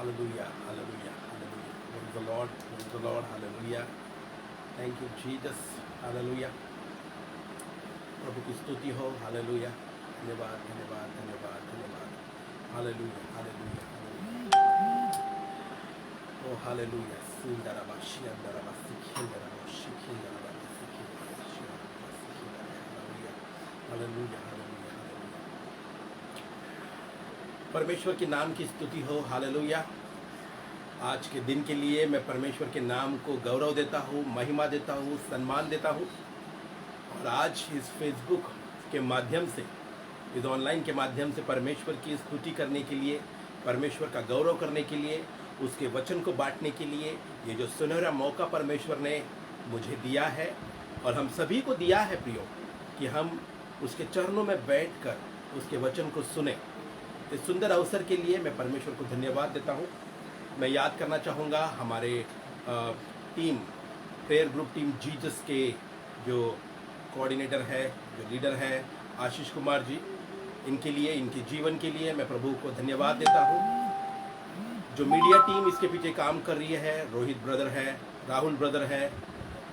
Hallelujah, hallelujah, hallelujah. Praise the Lord, praise the Lord, hallelujah. Thank you, Jesus, hallelujah. प्रभु की स्तुति हो, hallelujah. धन्यवाद, धन्यवाद, धन्यवाद, धन्यवाद. Hallelujah, hallelujah, hallelujah. Oh, hallelujah. सिंदरबा, शिंदरबा, सिखिंदरबा, शिखिंदरबा, सिखिंदरबा, शिंदरबा, सिखिंदरबा. Hallelujah, hallelujah, hallelujah, hallelujah. परमेश्वर के नाम की स्तुति हो, हालेलुया. आज के दिन के लिए मैं परमेश्वर के नाम को गौरव देता हूँ, महिमा देता हूँ, सम्मान देता हूँ. और आज इस फेसबुक के माध्यम से, इस ऑनलाइन के माध्यम से परमेश्वर की स्तुति करने के लिए, परमेश्वर का गौरव करने के लिए, उसके वचन को बांटने के लिए ये जो सुनहरा मौका परमेश्वर ने मुझे दिया है और हम सभी को दिया है प्रियो, कि हम उसके चरणों में बैठकर उसके वचन को सुने. इस सुंदर अवसर के लिए मैं परमेश्वर को धन्यवाद देता हूँ. मैं याद करना चाहूँगा हमारे team, prayer group team Jesus के जो कोऑर्डिनेटर है, जो लीडर है, आशीष कुमार जी, इनके लिए, इनके जीवन के लिए मैं प्रभु को धन्यवाद देता हूँ. जो मीडिया टीम इसके पीछे काम कर रही है, रोहित ब्रदर है, राहुल ब्रदर है,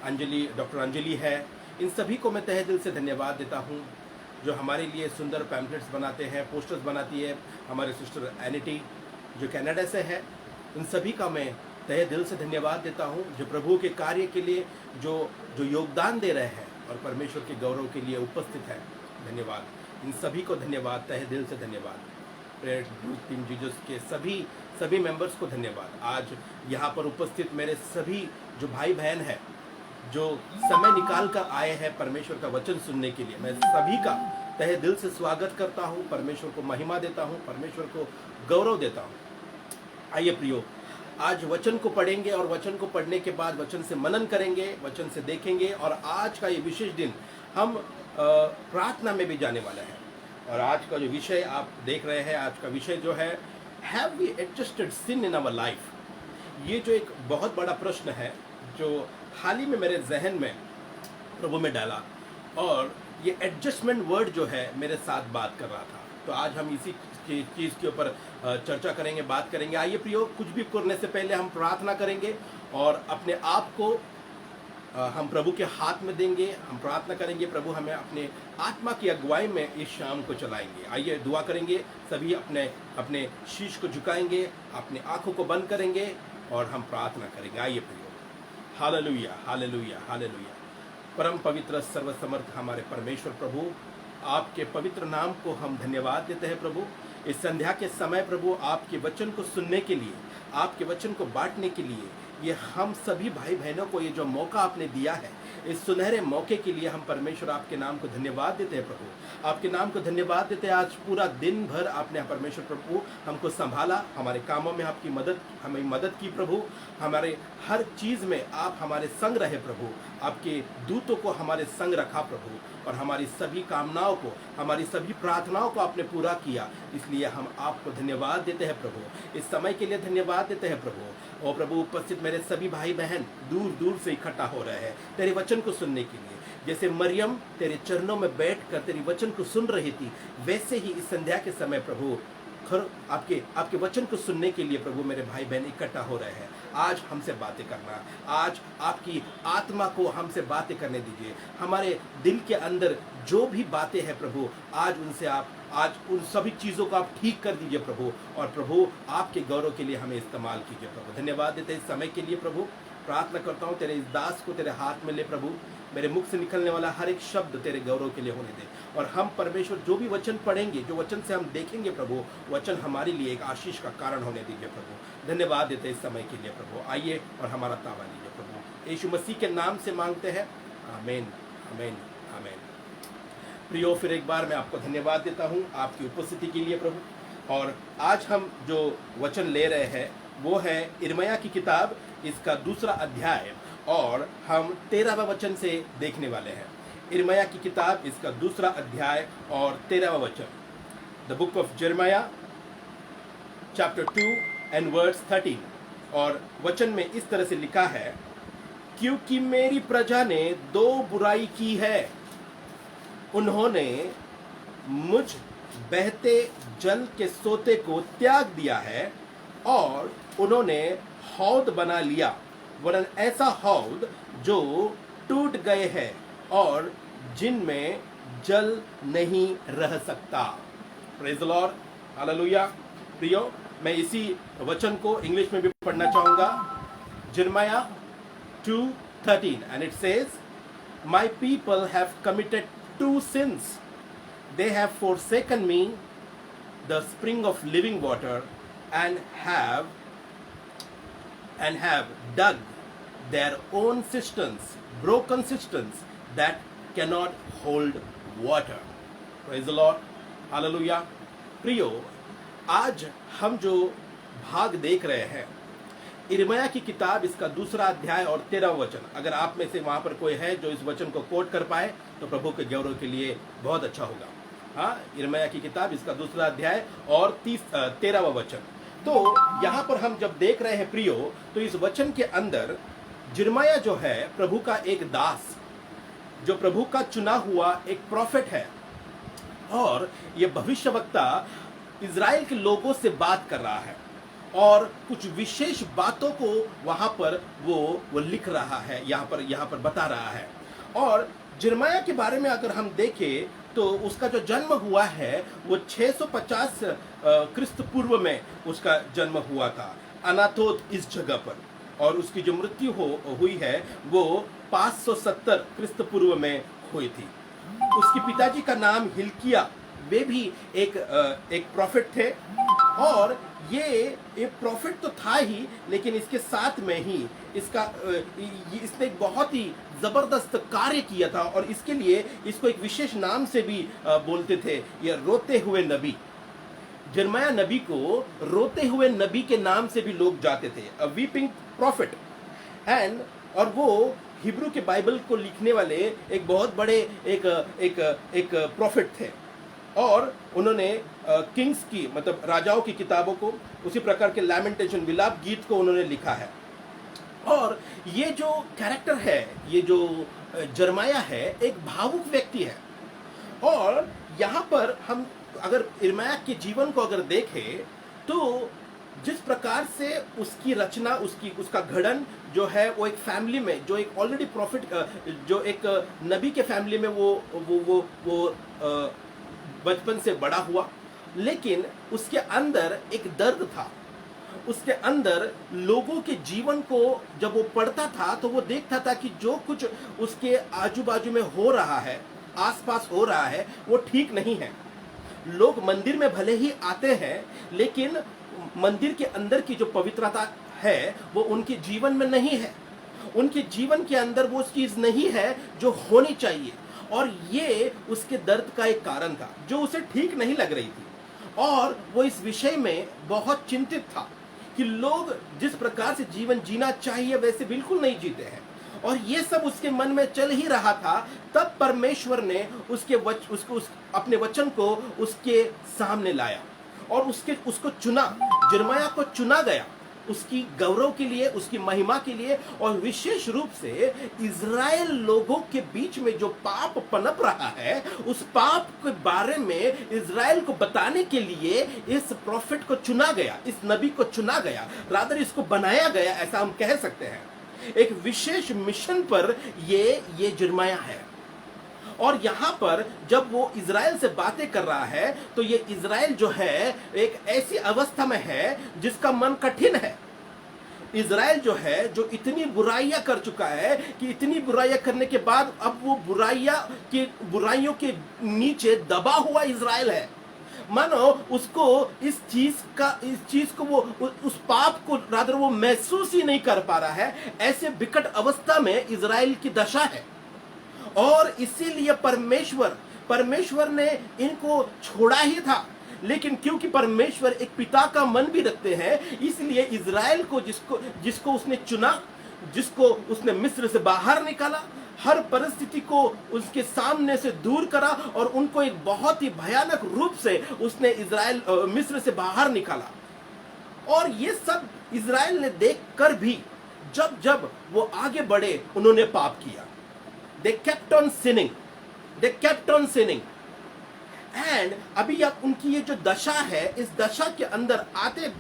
अंजलि, डॉक्टर अंजलि है, इन सभी को मैं तहे दिल से धन्यवाद देता हूँ. जो हमारे लिए सुंदर पैम्पलेट्स बनाते हैं, पोस्टर्स बनाती है, हमारे सिस्टर एनिटी जो कनाडा से है, इन सभी का मैं तहे दिल से धन्यवाद देता हूँ. जो प्रभु के कार्य के लिए जो योगदान दे रहे हैं और परमेश्वर के गौरव के लिए उपस्थित है, धन्यवाद. इन सभी को धन्यवाद, तहे दिल से धन्यवाद. प्रेयर ग्रुप टीम जीसस के सभी मेंबर्स को धन्यवाद. आज यहाँ पर उपस्थित मेरे सभी जो भाई बहन हैं, जो समय निकाल कर आए हैं परमेश्वर का वचन सुनने के लिए, मैं सभी का तहे दिल से स्वागत करता हूँ. परमेश्वर को महिमा देता हूँ, परमेश्वर को गौरव देता हूँ. आइए प्रियो, आज वचन को पढ़ेंगे और वचन को पढ़ने के बाद वचन से मनन करेंगे, वचन से देखेंगे. और आज का ये विशेष दिन हम प्रार्थना में भी जाने वाले हैं. और आज का जो विषय आप देख रहे हैं, आज का विषय जो है, have we adjusted sin in our life. ये जो एक बहुत बड़ा प्रश्न है जो हाल ही में मेरे जहन में प्रभु में डाला, और ये एडजस्टमेंट वर्ड जो है मेरे साथ बात कर रहा था. तो आज हम इसी चीज़ के ऊपर चर्चा करेंगे, बात करेंगे. आइए प्रियो, कुछ भी करने से पहले हम प्रार्थना करेंगे और अपने आप को हम प्रभु के हाथ में देंगे. हम प्रार्थना करेंगे, प्रभु हमें अपने आत्मा की अगुवाई में इस शाम को चलाएंगे. आइए दुआ करेंगे, सभी अपने अपने शीश को झुकाएंगे, अपनी आंखों को बंद करेंगे और हम प्रार्थना करेंगे. आइए प्रियो. Hallelujah, hallelujah, hallelujah. परम पवित्र सर्वसमर्थ हमारे परमेश्वर प्रभु, आपके पवित्र नाम को हम धन्यवाद देते हैं प्रभु. इस संध्या के समय प्रभु, आपके वचन को सुनने के लिए, आपके वचन को बांटने के लिए, ये हम सभी भाई बहनों को ये जो मौका आपने दिया है, इस सुनहरे मौके के लिए हम परमेश्वर आपके नाम को धन्यवाद देते हैं प्रभु. आपके नाम को धन्यवाद देते हैं. आज पूरा दिन भर आपने परमेश्वर प्रभु हमको संभाला, हमारे कामों में आपकी हमें मदद की प्रभु. हमारे हर चीज़ में आप हमारे संग रहे प्रभु. आपके दूतों को हमारे संग रखा प्रभु, और हमारी सभी कामनाओं को, हमारी सभी प्रार्थनाओं को आपने पूरा किया. इसलिए हम आपको धन्यवाद देते हैं प्रभु. इस समय के लिए धन्यवाद देते हैं प्रभु. और प्रभु, उपस्थित मेरे सभी भाई बहन दूर दूर से इकट्ठा हो रहे हैं तेरे वचन को सुनने के लिए. जैसे मरियम तेरे चरणों में बैठकर तेरी वचन को सुन रही थी, वैसे ही इस संध्या के समय प्रभु आपके वचन को सुनने के लिए प्रभु मेरे भाई बहन इकट्ठा हो रहे हैं. आज हमसे बातें करना, आज आपकी आत्मा को हमसे बातें करने दीजिए. हमारे दिल के अंदर जो भी बातें हैं प्रभु, आज उन सभी चीज़ों को आप ठीक कर दीजिए प्रभु. और प्रभु, आपके गौरव के लिए हमें इस्तेमाल कीजिए प्रभु. धन्यवाद देते हैं इस समय के लिए प्रभु. प्रार्थना करता हूँ, तेरे इस दास को तेरे हाथ में ले प्रभु. मेरे मुख से निकलने वाला हर एक शब्द तेरे गौरव के लिए होने दे. और हम परमेश्वर जो भी वचन पढ़ेंगे, जो वचन से हम देखेंगे प्रभु, वचन हमारे लिए एक आशीष का कारण होने दीजिए प्रभु. धन्यवाद देते हैं इस समय के लिए प्रभु. आइए और हमारा तावा लीजिए प्रभु. यीशु मसीह के नाम से मांगते हैं, आमीन, आमीन, आमीन. प्रियो, फिर एक बार मैं आपको धन्यवाद देता हूँ आपकी उपस्थिति के लिए प्रभु. और आज हम जो वचन ले रहे हैं वो है यिर्मयाह की किताब, इसका 2 अध्याय, और हम 13वां वचन से देखने वाले हैं. यिर्मयाह की किताब, इसका 2 अध्याय और 13वां वचन. द बुक ऑफ यिर्मयाह चैप्टर 2 एंड वर्स 13. और वचन में इस तरह से लिखा है, क्योंकि मेरी प्रजा ने 2 बुराई की है. उन्होंने मुझ बहते जल के सोते को त्याग दिया है और उन्होंने हौद बना लिया, वरन ऐसा हौद जो टूट गए हैं और जिनमें जल नहीं रह सकता। Praise the Lord, hallelujah. प्रियो, मैं इसी वचन को इंग्लिश में भी पढ़ना चाहूंगा। Jeremiah 2:13, and it says, "My people have committed two sins. They have forsaken me, the spring of living water, and have dug their own cisterns, broken cisterns that cannot hold water." Praise the Lord, Hallelujah. प्रियो, आज हम जो भाग देख रहे हैं, यिर्मयाह की किताब, इसका 2 अध्याय और 13 वचन। अगर आप में से वहां पर कोई है जो इस वचन को कोट कर पाए तो प्रभु के गौरव के लिए बहुत अच्छा होगा। हाँ, यिर्मयाह की किताब, इसका 2 अध्याय और 13वां वचन। तो यहाँ पर हम जब देख रहे हैं प्रियो, तो इस वचन के अंदर यिर्मयाह जो है प्रभु का एक दास, जो प्रभु का चुना हुआ एक प्रॉफिट है, और ये भविष्यवक्ता इज़राइल के लोगों से बात कर रहा है और कुछ विशेष बातों को वहां पर वो लिख रहा है, यहाँ पर बता रहा है। और यिर्मयाह के बारे में अगर हम देखें तो उसका जो जन्म हुआ है वो 650 क्रिस्त पूर्व में उसका जन्म हुआ था, अनातोत इस जगह पर, और उसकी जो मृत्यु हुई है वो 570 क्रिस्त पूर्व में हुई थी। उसके पिताजी का नाम हिल्किया, वे भी एक प्रॉफिट थे, और ये एक प्रॉफिट तो था ही, लेकिन इसके साथ में ही इसने एक बहुत ही जबरदस्त कार्य किया था, और इसके लिए इसको एक विशेष नाम से भी बोलते थे, ये रोते हुए नबी। यिर्मयाह नबी को रोते हुए नबी के नाम से भी लोग जाते थे, अ वीपिंग प्रॉफिट। और वो हिब्रू के बाइबल को लिखने वाले एक बहुत बड़े एक प्रॉफिट थे, और उन्होंने किंग्स की, मतलब राजाओं की किताबों को, उसी प्रकार के लैमेंटेशन, विलाप गीत को उन्होंने लिखा है। और ये जो कैरेक्टर है, ये जो यिर्मयाह है, एक भावुक व्यक्ति है। और यहाँ पर हम अगर यिर्मयाह के जीवन को अगर देखें तो जिस प्रकार से उसकी रचना, उसका घड़न जो है, वो एक फैमिली में, जो एक ऑलरेडी प्रॉफिट, जो एक नबी के फैमिली में वो बचपन से बड़ा हुआ, लेकिन उसके अंदर एक दर्द था। उसके अंदर लोगों के जीवन को जब वो पढ़ता था तो वो देखता था कि जो कुछ उसके आजू बाजू में हो रहा है, आसपास हो रहा है, वो ठीक नहीं है। लोग मंदिर में भले ही आते हैं, लेकिन मंदिर के अंदर की जो पवित्रता है वो उनके जीवन में नहीं है। उनके जीवन के अंदर वो चीज नहीं है जो होनी चाहिए, और ये उसके दर्द का एक कारण था जो उसे ठीक नहीं लग रही थी। और वो इस विषय में बहुत चिंतित था कि लोग जिस प्रकार से जीवन जीना चाहिए वैसे बिल्कुल नहीं जीते हैं, और ये सब उसके मन में चल ही रहा था। तब परमेश्वर ने अपने वचन को उसके सामने लाया और उसको चुना। यिर्मयाह को चुना गया उसकी गौरव के लिए, उसकी महिमा के लिए, और विशेष रूप से इज़राइल लोगों के बीच में जो पाप पनप रहा है, उस पाप के बारे में इज़राइल को बताने के लिए इस प्रॉफिट को चुना गया, इस नबी को चुना गया, रादर इसको बनाया गया, ऐसा हम कह सकते हैं। एक विशेष मिशन पर ये यिर्मयाह है। और यहाँ पर जब वो इज़राइल से बातें कर रहा है तो ये इज़राइल जो है एक ऐसी अवस्था में है जिसका मन कठिन है। इज़राइल जो है, जो इतनी बुराइयां कर चुका है कि इतनी बुराइयां करने के बाद अब वो बुराइयों के नीचे दबा हुआ इज़राइल है। मानो उसको इस चीज को वो उस पाप को रादर वो महसूस ही नहीं कर पा रहा है। ऐसे विकट अवस्था में इज़राइल की दशा है, और इसीलिए परमेश्वर ने इनको छोड़ा ही था। लेकिन क्योंकि परमेश्वर एक पिता का मन भी रखते हैं, इसलिए इज़राइल को जिसको उसने चुना, जिसको उसने मिस्र से बाहर निकाला, हर परिस्थिति को उसके सामने से दूर करा, और उनको एक बहुत ही भयानक रूप से उसने मिस्र से बाहर निकाला। और ये सब इज़राइल ने देख कर भी जब वो आगे बढ़े, उन्होंने पाप किया। They kept on sinning. And अभी अब उनकी ये जो दशा है, इस दशा के अंदर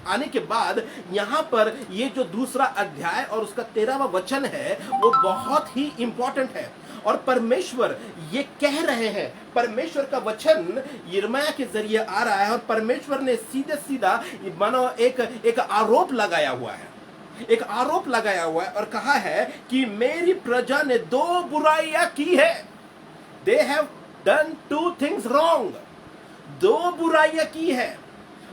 आने के बाद यहाँ पर ये जो दूसरा अध्याय और उसका 13वां वचन है वो बहुत ही इंपॉर्टेंट है। और परमेश्वर ये कह रहे हैं, परमेश्वर का वचन यिर्मयाह के जरिए आ रहा है और परमेश्वर ने सीधे सीधा मानो एक आरोप लगाया हुआ है, एक आरोप लगाया हुआ है और कहा है कि मेरी प्रजा ने 2 बुराइयां की है। They have done 2 things wrong, 2 बुराइयां की है।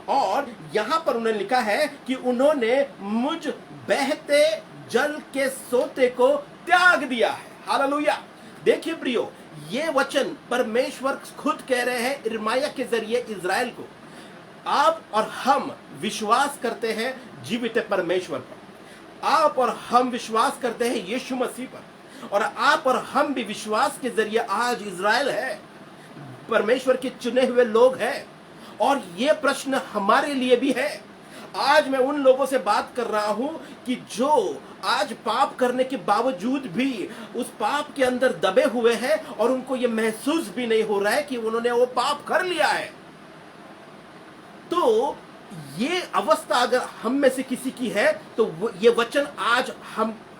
और यहां पर उन्होंने लिखा है कि उन्होंने मुझ बहते जल के सोते को त्याग दिया है। हालेलुया। देखिए प्रियो, ये वचन परमेश्वर खुद कह रहे हैं यिर्मयाह के जरिए इज़राइल को। आप और हम विश्वास करते हैं जीवित परमेश्वर पर, आप और हम विश्वास करते हैं यीशु मसीह पर, और आप और हम भी विश्वास के जरिए आज इज़राइल है, परमेश्वर के चुने हुए लोग हैं। और ये प्रश्न हमारे लिए भी है। आज मैं उन लोगों से बात कर रहा हूं कि जो आज पाप करने के बावजूद भी उस पाप के अंदर दबे हुए हैं और उनको ये महसूस भी नहीं हो रहा है कि उन्होंने वो पाप कर लिया है। तो ये अवस्था अगर हम में से किसी की है तो ये वचन आज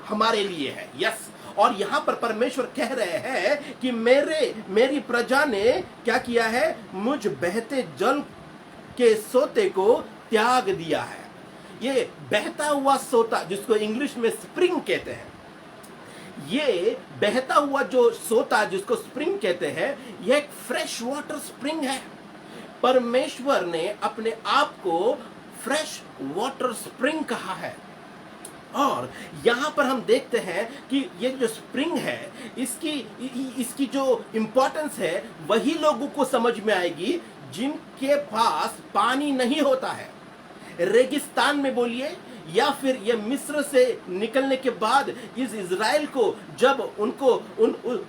हमारे लिए है। यस। और यहां पर परमेश्वर कह रहे हैं कि मेरी प्रजा ने क्या किया है, मुझ बहते जल के सोते को त्याग दिया है। ये बहता हुआ सोता, जिसको इंग्लिश में स्प्रिंग कहते हैं, ये बहता हुआ जो सोता जिसको स्प्रिंग कहते हैं, ये एक फ्रेश वाटर स्प्रिंग है। परमेश्वर ने अपने आप को फ्रेश वाटर स्प्रिंग कहा है। और यहां पर हम देखते हैं कि ये जो स्प्रिंग है, इसकी जो इंपॉर्टेंस है वही लोगों को समझ में आएगी जिनके पास पानी नहीं होता है। रेगिस्तान में बोलिए या फिर ये मिस्र से निकलने के बाद इस इज़राइल को जब उनको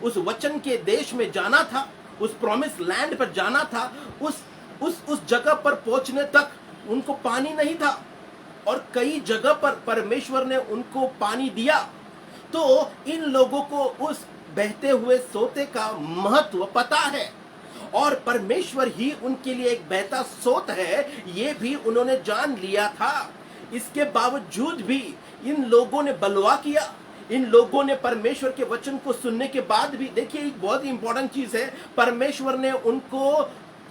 उस वचन के देश में जाना था, उस प्रॉमिस लैंड पर जाना था, उस जगह पर पहुंचने तक उनको पानी नहीं था और कई जगह पर परमेश्वर ने उनको पानी दिया। तो इन लोगों को उस बहते हुए सोते का महत्व पता है और परमेश्वर ही उनके लिए एक बहता सोत है, ये भी उन्होंने जान लिया था। इसके बावजूद भी इन लोगों ने बलवा किया। इन लोगों ने परमेश्वर के वचन को सुनने के बाद भी, देखिए एक बहुत ही इंपॉर्टेंट चीज है, परमेश्वर ने उनको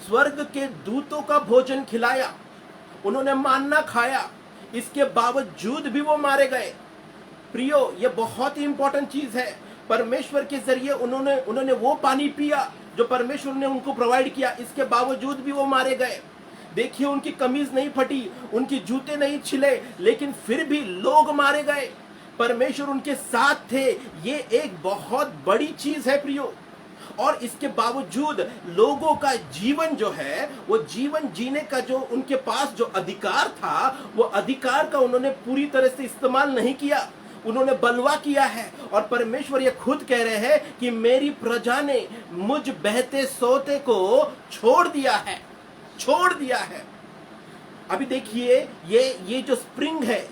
स्वर्ग के दूतों का भोजन खिलाया, उन्होंने मान्ना खाया, इसके बावजूद भी वो मारे गए। प्रियो, ये बहुत ही इंपॉर्टेंट चीज है। परमेश्वर के जरिए उन्होंने वो पानी पिया जो परमेश्वर ने उनको प्रोवाइड किया, इसके बावजूद भी वो मारे गए। देखिए, उनकी कमीज नहीं फटी, उनके जूते नहीं छिले, लेकिन फिर भी लोग मारे गए। परमेश्वर उनके साथ थे। ये एक बहुत बड़ी चीज है प्रियो। और इसके बावजूद लोगों का जीवन जो है, वो जीवन जीने का जो उनके पास जो अधिकार था, वो अधिकार का उन्होंने पूरी तरह से इस्तेमाल नहीं किया, उन्होंने बलवा किया है। और परमेश्वर ये खुद कह रहे हैं कि मेरी प्रजा ने मुझ बहते सोते को छोड़ दिया है, छोड़ दिया है। अभी देखिए, ये जो स्प्रिंग है,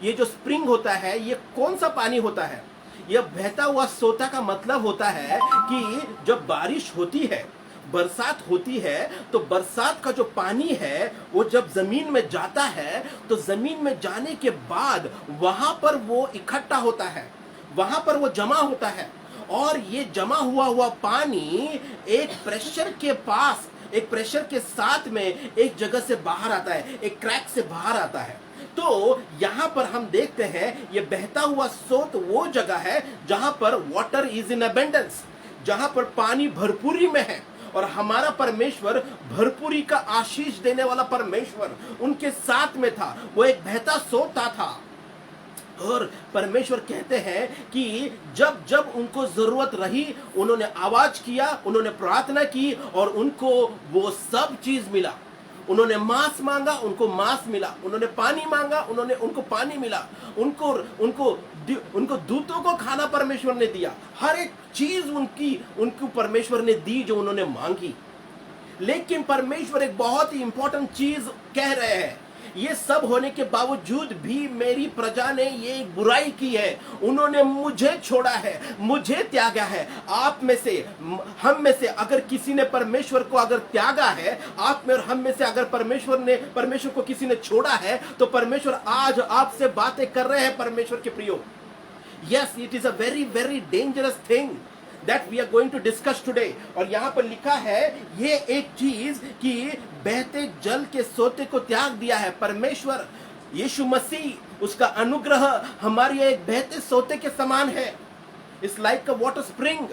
ये जो स्प्रिंग होता है, ये कौन सा पानी होता है? यह बहता हुआ सोता का मतलब होता है कि जब बारिश होती है, बरसात होती है, तो बरसात का जो पानी है वो जब जमीन में जाता है, तो जमीन में जाने के बाद वहां पर वो इकट्ठा होता है, वहां पर वो जमा होता है। और ये जमा हुआ पानी एक प्रेशर के पास, एक प्रेशर के साथ में एक जगह से बाहर आता है, एक क्रैक से बाहर आता है। तो यहां पर हम देखते हैं ये बहता हुआ सोत वो जगह है जहां पर वाटर इज इन अबेंडेंस, जहां पर पानी भरपूरी में है। और हमारा परमेश्वर भरपूरी का आशीष देने वाला परमेश्वर उनके साथ में था, वो एक बहता सोता था। और परमेश्वर कहते हैं कि जब जब उनको जरूरत रही, उन्होंने आवाज किया, उन्होंने प्रार्थना की और उनको वो सब चीज मिला। उन्होंने मांस मांगा, उनको मांस मिला, उन्होंने पानी मांगा, उनको पानी मिला, उनको दूतों को खाना परमेश्वर ने दिया। हर एक चीज उनको परमेश्वर ने दी जो उन्होंने मांगी। लेकिन परमेश्वर एक बहुत ही इंपॉर्टेंट चीज कह रहे हैं ये सब होने के बावजूद भी मेरी प्रजा ने ये बुराई की है, उन्होंने मुझे छोड़ा है, मुझे त्यागा है। आप में से, हम में से अगर किसी ने परमेश्वर को अगर त्यागा है, आप में और हम में से अगर परमेश्वर को किसी ने छोड़ा है, तो परमेश्वर आज आपसे बातें कर रहे हैं परमेश्वर के प्रियो। Yes, it is a very very dangerous thing that we are going to discuss today। और यहां पर लिखा है ये एक चीज कि बहते जल के सोते को त्याग दिया है परमेश्वर। यीशु मसीह, उसका अनुग्रह हमारी एक बहते सोते के समान है। It's like a water spring.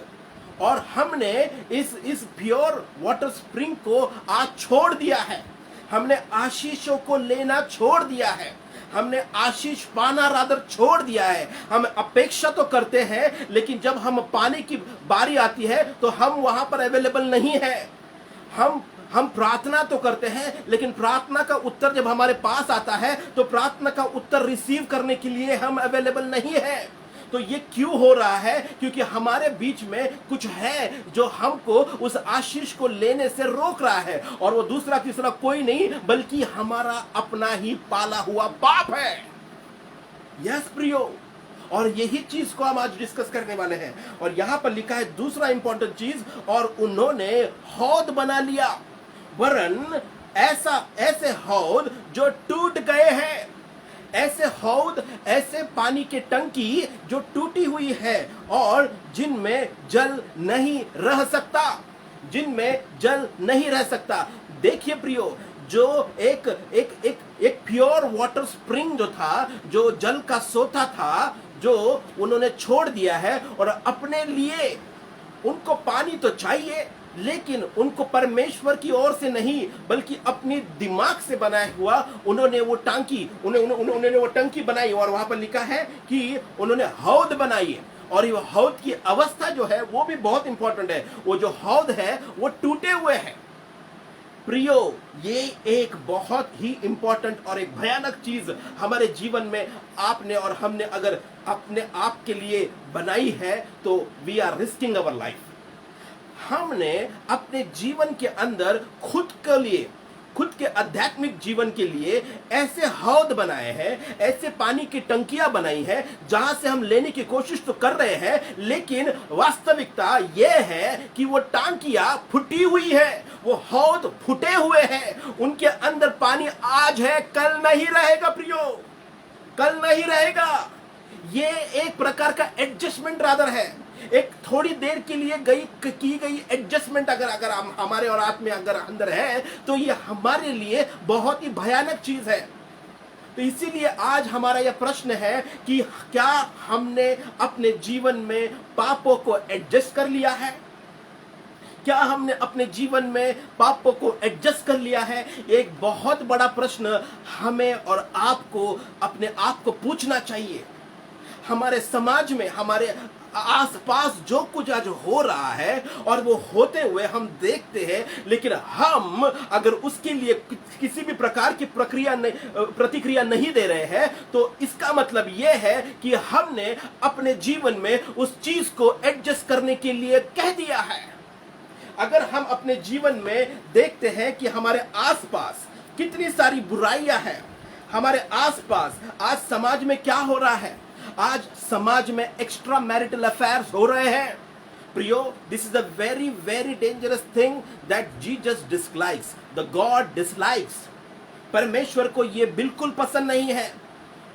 और हमने इस प्योर वाटर स्प्रिंग को आज छोड़ दिया है। हमने आशीषों को लेना छोड़ दिया है, हमने आशीष पाना रादर छोड़ दिया है। हम अपेक्षा तो करते हैं, लेकिन जब हम पाने की बारी आती है तो हम वहां पर अवेलेबल नहीं है। हम प्रार्थना तो करते हैं, लेकिन प्रार्थना का उत्तर जब हमारे पास आता है तो प्रार्थना का उत्तर रिसीव करने के लिए हम अवेलेबल नहीं है। तो ये क्यों हो रहा है? क्योंकि हमारे बीच में कुछ है जो हमको उस आशीष को लेने से रोक रहा है, और वो दूसरा तीसरा कोई नहीं बल्कि हमारा अपना ही पाला हुआ पाप है। यस प्रियो, और यही चीज को हम आज डिस्कस करने वाले हैं। और यहां पर लिखा है दूसरा इंपॉर्टेंट चीज, और उन्होंने हौद बना लिया, वरन ऐसे हौद जो टूट गए हैं। ऐसे हौद, ऐसे पानी की टंकी जो टूटी हुई है और जिनमें जल नहीं रह सकता, जिनमें जल नहीं रह सकता। देखिए प्रियो, जो एक प्योर वाटर स्प्रिंग जो था, जो जल का सोता था, जो उन्होंने छोड़ दिया है, और अपने लिए उनको पानी तो चाहिए, लेकिन उनको परमेश्वर की ओर से नहीं बल्कि अपनी दिमाग से बनाया हुआ उन्होंने वो टंकी बनाई। और वहां पर लिखा है कि उन्होंने हौद बनाई है, और ये हौद की अवस्था जो है वो भी बहुत इंपॉर्टेंट है। वो जो हौद है वो टूटे हुए हैं। प्रियो, ये एक बहुत ही इंपॉर्टेंट और एक भयानक चीज हमारे जीवन में आपने और हमने अगर अपने आप के लिए बनाई है तो we are risking our life. हमने अपने जीवन के अंदर खुद के लिए, खुद के आध्यात्मिक जीवन के लिए ऐसे हौद बनाए हैं, ऐसे पानी की टंकियां बनाई हैं जहां से हम लेने की कोशिश तो कर रहे हैं, लेकिन वास्तविकता यह है कि वो टांकियां फूटी हुई है, वो हौद फूटे हुए हैं। उनके अंदर पानी आज है, कल नहीं रहेगा प्रियो, कल नहीं रहेगा। ये एक प्रकार का एडजस्टमेंट रादर है, एक थोड़ी देर के लिए की गई एडजस्टमेंट अगर हमारे और आप में अगर अंदर है तो ये हमारे लिए बहुत ही भयानक चीज है। तो इसीलिए आज हमारा यह प्रश्न है कि क्या हमने अपने जीवन में पापों को एडजस्ट कर लिया है? क्या हमने अपने जीवन में पापों को एडजस्ट कर लिया है? एक बहुत बड़ा प्रश्न हमें और आपको अपने आप को पूछना चाहिए। हमारे समाज में, हमारे आसपास जो कुछ आज हो रहा है और वो होते हुए हम देखते हैं, लेकिन हम अगर उसके लिए किसी भी प्रकार की प्रतिक्रिया नहीं दे रहे हैं, तो इसका मतलब यह है कि हमने अपने जीवन में उस चीज को एडजस्ट करने के लिए कह दिया है। अगर हम अपने जीवन में देखते हैं कि हमारे आसपास कितनी सारी बुराइयां हैं, हमारे आसपास आज समाज में क्या हो रहा है, आज समाज में एक्स्ट्रा मैरिटल अफेयर्स हो रहे हैं। प्रियो, this is a very very dangerous thing that Jesus dislikes, the God dislikes. परमेश्वर को यह बिल्कुल पसंद नहीं है।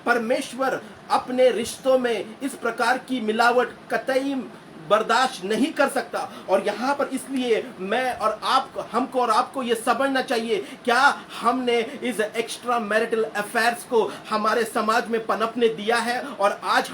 परमेश्वर अपने रिश्तों में इस प्रकार की मिलावट कतई बर्दाश्त नहीं कर सकता। और यहां पर इसलिए मैं और आप, हमको और आपको ये समझना चाहिए, क्या हमने इस एक्स्ट्रा मैरिटल अफेयर्स को हमारे समाज में पनपने दिया है और आज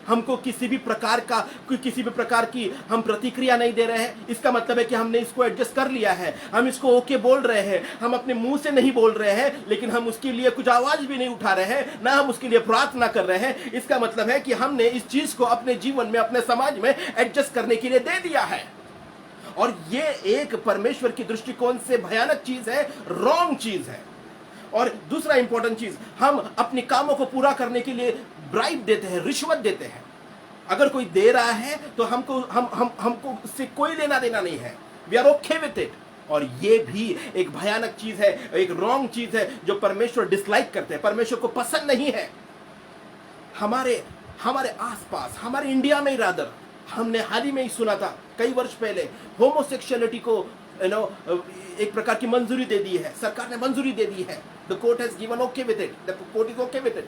हमको किसी भी प्रकार की हम प्रतिक्रिया नहीं दे रहे हैं? इसका मतलब है कि हमने इसको एडजस्ट कर लिया है, हम इसको ओके बोल रहे हैं, हम अपने मुंह से नहीं बोल रहे हैं, लेकिन हम उसके लिए कुछ आवाज भी नहीं उठा रहे हैं, ना हम उसके लिए प्रार्थना कर रहे हैं। इसका मतलब है कि हमने इस चीज को अपने जीवन में, अपने समाज में एडजस्ट करने के लिए दे दिया है। और ये एक परमेश्वर की दृष्टिकोण से भयानक चीज है, रॉन्ग चीज है। और दूसरा इंपॉर्टेंट चीज, हम अपने कामों को पूरा करने के लिए ब्राइब देते हैं, रिश्वत देते हैं। अगर कोई दे रहा है तो हमको उससे कोई लेना देना नहीं है। We are okay with it. और ये भी एक भयानक चीज है, एक रॉन्ग चीज है जो परमेश्वर डिसलाइक करते हैं, परमेश्वर को पसंद नहीं है। हमारे हमारे आसपास, हमारे इंडिया में रादर, हमने हाल ही में ही सुना था कई वर्ष पहले, होमोसेक्सुअलिटी को एक प्रकार की मंजूरी दे दी है, सरकार ने मंजूरी दे दी है। The court has given okay with it, the court is okay with it.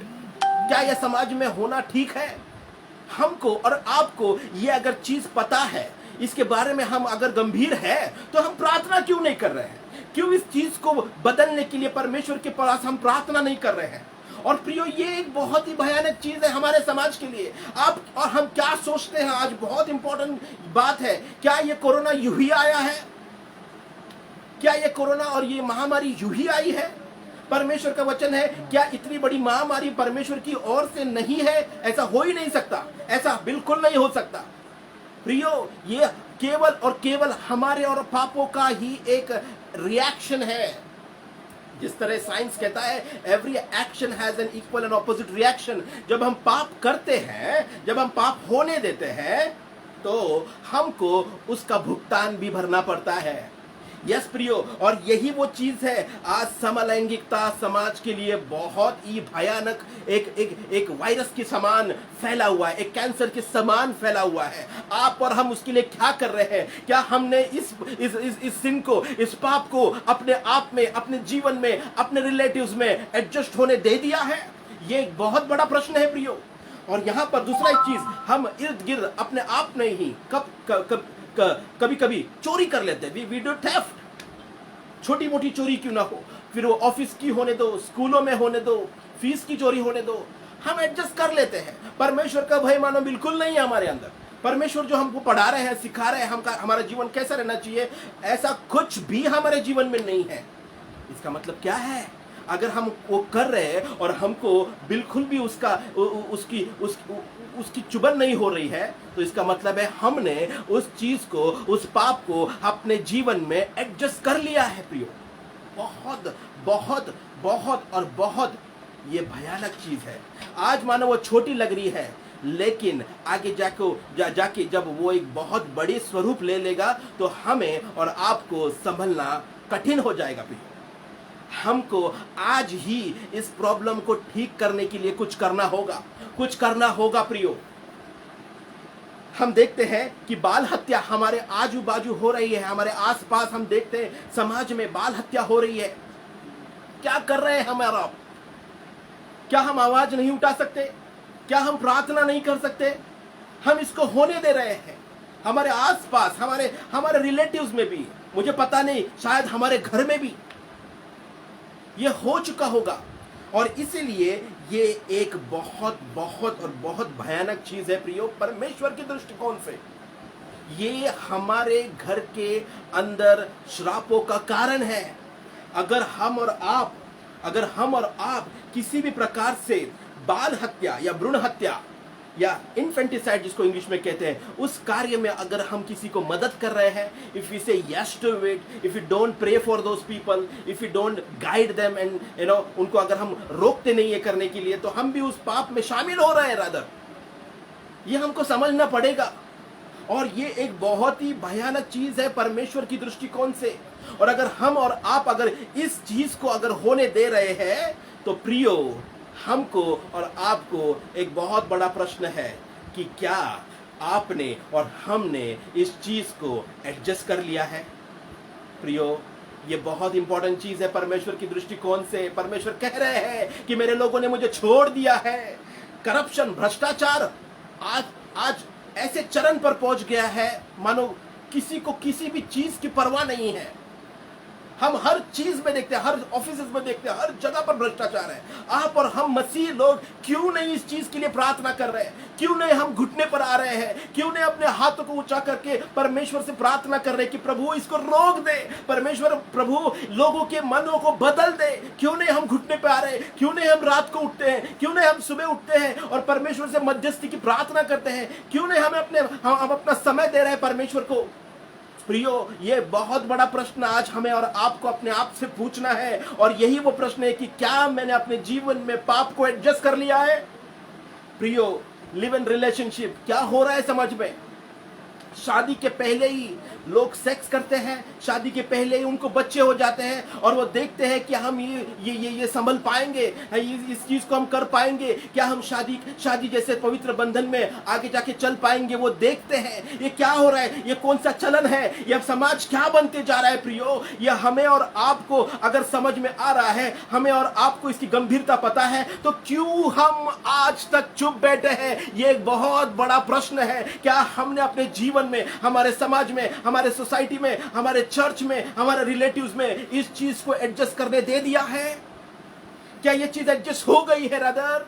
क्या यह समाज में होना ठीक है? हमको और आपको ये अगर चीज पता है, इसके बारे में हम अगर गंभीर है, तो हम प्रार्थना क्यों नहीं कर रहे हैं? क्यों इस चीज को बदलने के लिए परमेश्वर के पास हम प्रार्थना नहीं कर रहे हैं? और प्रियो, ये एक बहुत ही भयानक चीज है हमारे समाज के लिए। आप और हम क्या सोचते हैं? आज बहुत इंपॉर्टेंट बात है, क्या ये कोरोना यूं ही आया है? क्या ये कोरोना और ये महामारी यूं ही आई है? परमेश्वर का वचन है, क्या इतनी बड़ी महामारी परमेश्वर की ओर से नहीं है? ऐसा हो ही नहीं सकता, ऐसा बिल्कुल नहीं हो सकता। प्रियो, ये केवल और केवल हमारे और पापों का ही एक रिएक्शन है। जिस तरह साइंस कहता है, every action has an equal and opposite reaction. जब हम पाप करते हैं, जब हम पाप होने देते हैं, तो हमको उसका भुगतान भी भरना पड़ता है। यस प्रियो, और यही वो चीज है, आज समलैंगिकता समाज के लिए बहुत ही भयानक एक वायरस के समान फैला हुआ है, एक कैंसर के समान फैला हुआ है। आप और हम उसके लिए क्या कर रहे हैं? क्या हमने इस सिन को, इस पाप को अपने आप में, अपने जीवन में, अपने रिलेटिव्स में एडजस्ट होने दे दिया है? ये एक बहुत बड़ा प्रश्न है प्रियो। और यहाँ पर दूसरा एक चीज, हम इर्द गिर्द अपने आप में ही कभी कभी चोरी कर लेते हैं। वी डू थेफ्ट, छोटी मोटी चोरी क्यों ना हो, फिर वो ऑफिस की होने दो, स्कूलों में होने दो, फीस की चोरी होने दो, हम एडजस्ट कर लेते हैं। परमेश्वर का भय मानो बिल्कुल नहीं है हमारे अंदर। परमेश्वर जो हमको पढ़ा रहे हैं, सिखा रहे हैं हमारा जीवन कैसा रहना चाहिए, ऐसा कुछ भी हमारे जीवन में नहीं है। इसका मतलब क्या है? अगर हम वो कर रहे हैं और हमको बिल्कुल भी उसकी चुभन नहीं हो रही है, तो इसका मतलब है हमने उस चीज को, उस पाप को अपने जीवन में एडजस्ट कर लिया है प्रियो। बहुत बहुत बहुत और बहुत ये भयानक चीज है। आज मानो वो छोटी लग रही है, लेकिन आगे जाके जब वो एक बहुत बड़ी स्वरूप ले लेगा, तो हमें और आपको संभलना कठिन हो जाएगा प्रियो। हमको आज ही इस प्रॉब्लम को ठीक करने के लिए कुछ करना होगा प्रियो। हम देखते हैं कि बाल हत्या हमारे आजू बाजू हो रही है, हमारे आसपास हम देखते हैं समाज में बाल हत्या हो रही है। क्या कर रहे हैं हमारा? क्या हम आवाज नहीं उठा सकते? क्या हम प्रार्थना नहीं कर सकते? हम इसको होने दे रहे हैं हमारे आसपास, हमारे रिलेटिव्स में भी, मुझे पता नहीं, शायद हमारे घर में भी ये हो चुका होगा। और इसीलिए ये एक बहुत बहुत और बहुत भयानक चीज है प्रियो, परमेश्वर के दृष्टिकोण से। ये हमारे घर के अंदर श्रापों का कारण है। अगर हम और आप किसी भी प्रकार से बाल हत्या या भ्रूण हत्या या इन्फेंटिसाइड जिसको इंग्लिश में कहते हैं, उस कार्य में अगर हम किसी को मदद कर रहे हैं, if we say yes to it, if you don't pray for those people, if you don't guide them and उनको अगर हम रोकते नहीं है करने के लिए, तो हम भी उस पाप में शामिल हो रहे हैं रादर। ये हमको समझना पड़ेगा। और ये एक बहुत ही भयानक चीज है परमेश्वर की दृष्टिकोण से। और अगर हम और आप अगर इस चीज को अगर होने दे रहे हैं, तो प्रियो, हमको और आपको एक बहुत बड़ा प्रश्न है कि क्या आपने और हमने इस चीज को एडजस्ट कर लिया है? प्रियो, ये बहुत इंपॉर्टेंट चीज है परमेश्वर की दृष्टिकोण से। परमेश्वर कह रहे हैं कि मेरे लोगों ने मुझे छोड़ दिया है। करप्शन, भ्रष्टाचार आज ऐसे चरण पर पहुंच गया है मानो किसी को किसी भी चीज की परवाह नहीं है। हम हर चीज में देखते हैं, हर ऑफिस में देखते हैं, हर जगह पर भ्रष्टाचार है। आप और हम मसीह लोग क्यों नहीं इस चीज के लिए प्रार्थना कर रहे हैं? क्यों नहीं हम घुटने पर आ रहे हैं? क्यों नहीं अपने हाथों को ऊंचा करके परमेश्वर से प्रार्थना कर रहे हैं कि प्रभु इसको रोक दे, परमेश्वर प्रभु लोगों के मनों को बदल दे? क्यों नहीं हम घुटने पे आ रहे हैं? क्यों नहीं हम रात को उठते हैं? क्यों नहीं हम सुबह उठते हैं और परमेश्वर से मध्यस्थी की प्रार्थना करते हैं? क्यों नहीं हम अपना समय दे रहे हैं परमेश्वर को? प्रियो, ये बहुत बड़ा प्रश्न आज हमें और आपको अपने आप से पूछना है। और यही वो प्रश्न है कि क्या मैंने अपने जीवन में पाप को एडजस्ट कर लिया है? प्रियो, लिव इन रिलेशनशिप क्या हो रहा है समझ में? शादी के पहले ही लोग सेक्स करते हैं, शादी के पहले ही उनको बच्चे हो जाते हैं और वो देखते हैं कि हम ये संभल पाएंगे, इस चीज को हम कर पाएंगे क्या, हम शादी जैसे पवित्र बंधन में आगे जाके चल पाएंगे। वो देखते हैं ये क्या हो रहा है, ये कौन सा चलन है, ये समाज क्या बनते जा रहा है। प्रियो, ये हमें और आपको अगर समझ में आ रहा है, हमें और आपको इसकी गंभीरता पता है, तो क्यों हम आज तक चुप बैठे हैं? ये एक बहुत बड़ा प्रश्न है। क्या हमने अपने जीवन में, हमारे समाज में, हमारे सोसाइटी में, हमारे चर्च में, हमारे रिलेटिव्स में इस चीज को एडजस्ट करने दे दिया है? क्या ये चीज एडजस्ट हो गई है रादर?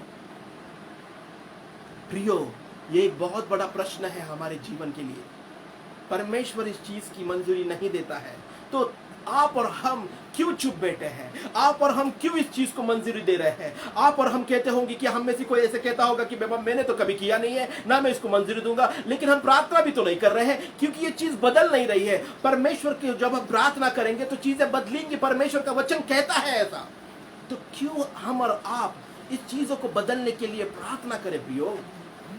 प्रियो, ये एक बहुत बड़ा प्रश्न है हमारे जीवन के लिए। परमेश्वर इस चीज की मंजूरी नहीं देता है, तो आप और हम क्यों चुप बैठे हैं? आप और हम क्यों इस चीज को मंजूरी दे रहे हैं? आप और हम कहते होंगे कि हम में से कोई ऐसे कहता होगा कि बाबा मैंने तो कभी किया नहीं है, ना मैं इसको मंजूरी दूंगा, लेकिन हम प्रार्थना भी तो नहीं कर रहे हैं, क्योंकि ये चीज बदल नहीं रही है। परमेश्वर की जब हम प्रार्थना करेंगे तो चीजें बदलेंगी, परमेश्वर का वचन कहता है ऐसा। तो क्यों हम और आप इस चीजों को बदलने के लिए प्रार्थना करें प्रियो?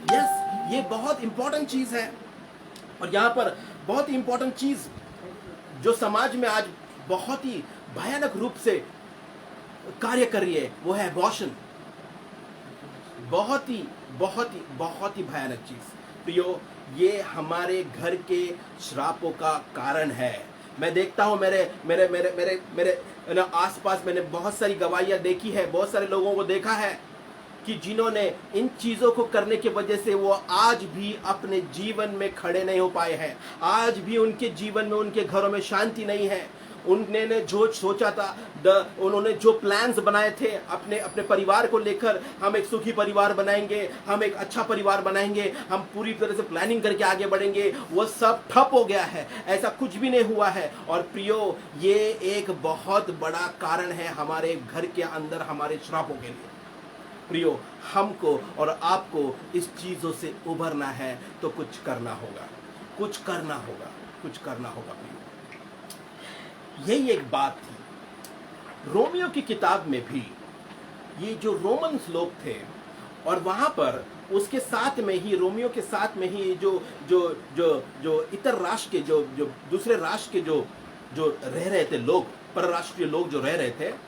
यस, ये बहुत इंपॉर्टेंट चीज है। और यहां पर बहुत ही इंपॉर्टेंट चीज जो समाज में आज बहुत ही भयानक रूप से कार्य कर रही है, वो है अबॉर्शन। बहुत ही भयानक चीज प्रियो, ये हमारे घर के श्रापों का कारण है। मैं देखता हूं मेरे आसपास मैंने बहुत सारी गवाहियां देखी है, बहुत सारे लोगों को देखा है कि जिन्होंने इन चीजों को करने की वजह से वो आज भी अपने जीवन में खड़े नहीं हो पाए हैं। आज भी उनके जीवन में, उनके घरों में शांति नहीं है। उन्होंने जो सोचा था, उन्होंने जो प्लान्स बनाए थे अपने परिवार को लेकर, हम एक सुखी परिवार बनाएंगे, हम एक अच्छा परिवार बनाएंगे, हम पूरी तरह से प्लानिंग करके आगे बढ़ेंगे, वो सब ठप हो गया है, ऐसा कुछ भी नहीं हुआ है। और प्रियो, ये एक बहुत बड़ा कारण है हमारे घर के अंदर हमारे श्रापों के लिए। प्रियो, हमको और आपको इस चीजों से उभरना है तो कुछ करना होगा प्रियो। यही एक बात थी रोमियो की किताब में भी। ये जो रोमन्स लोग थे, और वहां पर उसके साथ में ही, रोमियो के साथ में ही जो इतर राष्ट्र के, जो दूसरे राष्ट्र के जो रह रहे थे लोग, परराष्ट्रीय लोग जो रह रहे थे,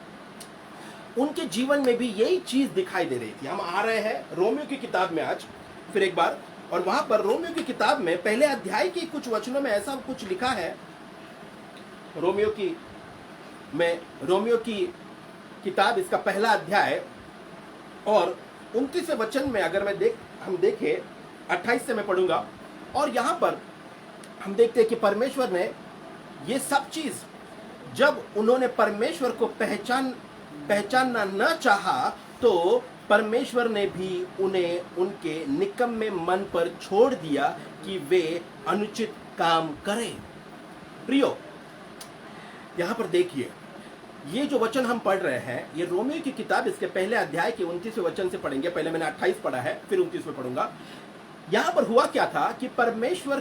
उनके जीवन में भी यही चीज दिखाई दे रही थी। हम आ रहे हैं रोमियो की किताब में आज फिर एक बार, और वहां पर रोमियो की किताब में पहले अध्याय के कुछ वचनों में ऐसा कुछ लिखा है। रोमियो की किताब, इसका पहला अध्याय और 29वें वचन में अगर हम देखें, 28 से मैं पढ़ूंगा, और यहां पर हम देखते हैं कि परमेश्वर ने ये सब चीज, जब उन्होंने परमेश्वर को पहचानना न चाहा, तो परमेश्वर ने भी उन्हें उनके निकम्मे मन पर छोड़ दिया कि वे अनुचित काम करें। प्रियो, यहां पर देखिए, ये जो वचन हम पढ़ रहे हैं, ये रोमियो की किताब, इसके पहले अध्याय के 29वें वचन से पढ़ेंगे। पहले मैंने 28 पढ़ा है, फिर 29 में पढ़ूंगा। यहां पर हुआ क्या था कि परमेश्वर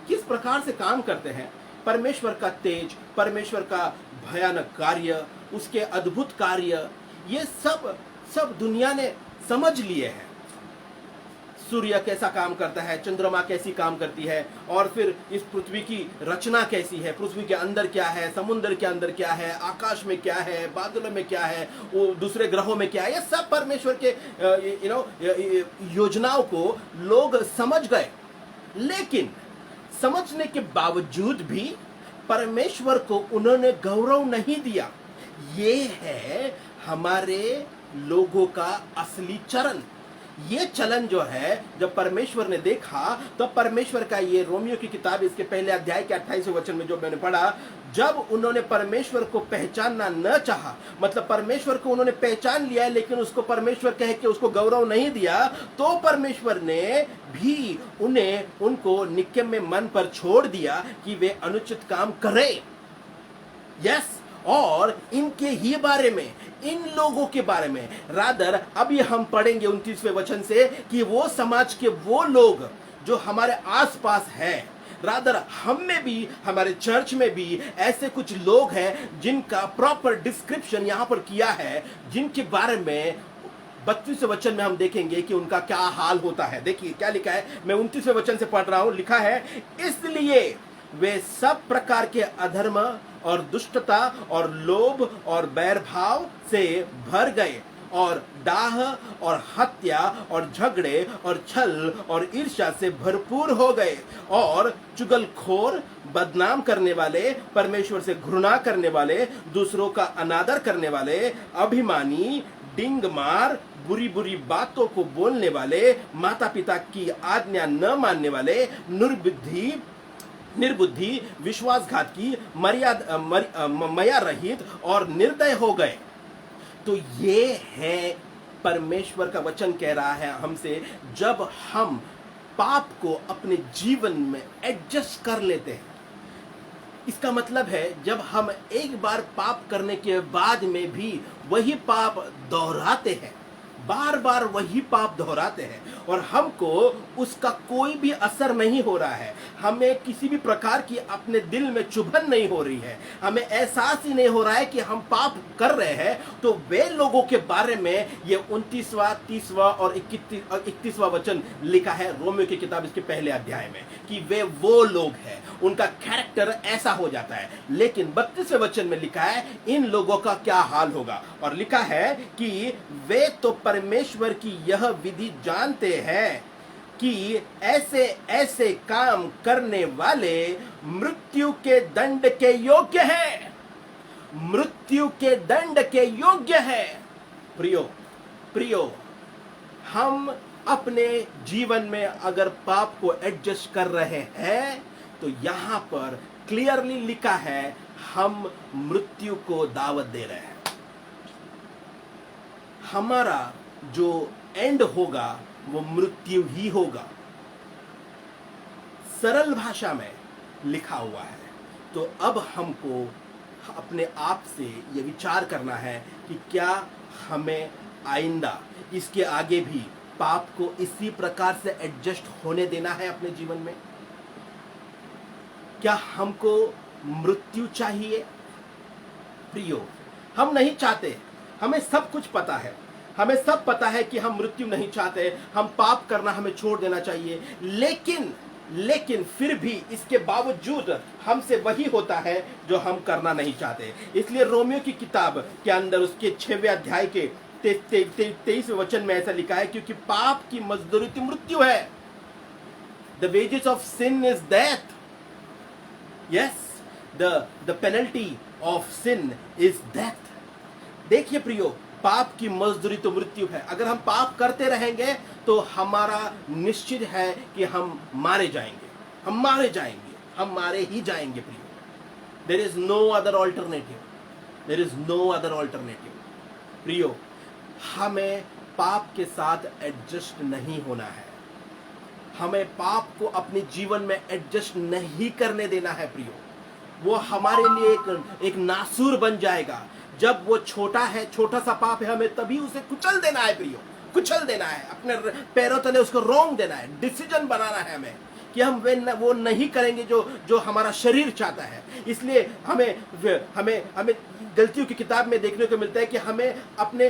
किस प्रकार से काम करते हैं, परमेश्वर का तेज, परमेश्वर का भयानक कार्य, उसके अद्भुत कार्य, ये सब दुनिया ने समझ लिए हैं। सूर्य कैसा काम करता है, चंद्रमा कैसी काम करती है, और फिर इस पृथ्वी की रचना कैसी है, पृथ्वी के अंदर क्या है, समुद्र के अंदर क्या है, आकाश में क्या है, बादलों में क्या है, वो दूसरे ग्रहों में क्या है, ये सब परमेश्वर के योजनाओं को लोग समझ गए। लेकिन समझने के बावजूद भी परमेश्वर को उन्होंने गौरव नहीं दिया। ये है हमारे लोगों का असली चलन। ये चलन जो है, जब परमेश्वर ने देखा, तो परमेश्वर का ये रोमियो की किताब, इसके पहले अध्याय के 28वें वचन में जो मैंने पढ़ा, जब उन्होंने परमेश्वर को पहचानना न चाहा, मतलब परमेश्वर को उन्होंने पहचान लिया लेकिन उसको परमेश्वर कह के उसको गौरव नहीं दिया, तो परमेश्वर ने भी उनको निकम्मे मन पर छोड़ दिया कि वे अनुचित काम करें। यस, और इनके ही बारे में, इन लोगों के बारे में रादर अभी हम पढ़ेंगे 29वें वचन से, कि वो समाज के वो लोग जो हमारे आसपास है, रादर हम में भी, हमारे चर्च में भी ऐसे कुछ लोग हैं जिनका प्रॉपर डिस्क्रिप्शन यहां पर किया है, जिनके बारे में 32वें वचन में हम देखेंगे कि उनका क्या हाल होता है। देखिए क्या लिखा है, मैं 29वें वचन से पढ़ रहा हूं। लिखा है, इसलिए वे सब प्रकार के अधर्म और दुष्टता और लोभ और बैरभाव से भर गए और डाह और हत्या और झगड़े और छल और ईर्ष्या से भरपूर हो गए और चुगलखोर, बदनाम करने वाले, परमेश्वर से घृणा करने वाले, दूसरों का अनादर करने वाले, अभिमानी, डिंग मार, बुरी बुरी बातों को बोलने वाले, माता पिता की आज्ञा न मानने वाले, निर्बुद्धि, विश्वासघातकी, मर्यादा रहित और निर्दय हो गए। तो ये है परमेश्वर का वचन कह रहा है हमसे, जब हम पाप को अपने जीवन में एडजस्ट कर लेते हैं। इसका मतलब है जब हम एक बार पाप करने के बाद में भी वही पाप दोहराते हैं, बार बार वही पाप दोहराते हैं और हमको उसका कोई भी असर नहीं हो रहा है, हमें किसी भी प्रकार की अपने दिल में चुभन नहीं हो रही है, हमें एहसास ही नहीं हो रहा है कि हम पाप कर रहे हैं, तो वे लोगों के बारे में ये 29वां, 30वां और 31वां वचन लिखा है रोमियो की किताब इसके पहले अध्याय में, कि वे वो लोग हैं, उनका कैरेक्टर ऐसा हो जाता है। लेकिन 32वें वचन में लिखा है इन लोगों का क्या हाल होगा, और लिखा है कि वे तो परमेश्वर की यह विधि जानते हैं कि ऐसे ऐसे काम करने वाले मृत्यु के दंड के योग्य हैं, मृत्यु के दंड के योग्य है। प्रियो, हम अपने जीवन में अगर पाप को एडजस्ट कर रहे हैं तो यहां पर क्लियरली लिखा है हम मृत्यु को दावत दे रहे हैं। हमारा जो एंड होगा वो मृत्यु ही होगा, सरल भाषा में लिखा हुआ है। तो अब हमको अपने आप से ये विचार करना है कि क्या हमें आइंदा इसके आगे भी पाप को इसी प्रकार से एडजस्ट होने देना है अपने जीवन में? क्या हमको मृत्यु चाहिए? प्रियो, हम नहीं चाहते, हमें सब कुछ पता है, हमें सब पता है कि हम मृत्यु नहीं चाहते, हम पाप करना हमें छोड़ देना चाहिए, लेकिन फिर भी इसके बावजूद हमसे वही होता है जो हम करना नहीं चाहते। इसलिए रोमियो की किताब के अंदर उसके 6वें अध्याय के 23वें वचन में ऐसा लिखा है, क्योंकि पाप की मजदूरी तो मृत्यु है। The wages of sin is death. Yes, the penalty of sin is death. देखिए प्रियो, पाप की मजदूरी तो मृत्यु है। अगर हम पाप करते रहेंगे तो हमारा निश्चित है कि हम मारे जाएंगे, हम मारे ही जाएंगे प्रियो। There is no other alternative. प्रियो, हमें पाप के साथ एडजस्ट नहीं होना है, हमें पाप को अपने जीवन में एडजस्ट नहीं करने देना है प्रियो। वो हमारे लिए एक नासूर बन जाएगा। जब वो छोटा सा पाप है, हमें तभी उसे कुचल देना है प्रियो, कुचल देना है, अपने पैरों तले उसको रोंग देना है। डिसीजन बनाना है हमें कि हम वो नहीं करेंगे जो हमारा शरीर चाहता है। इसलिए हमें गलतियों की किताब में देखने को मिलता है कि हमें अपने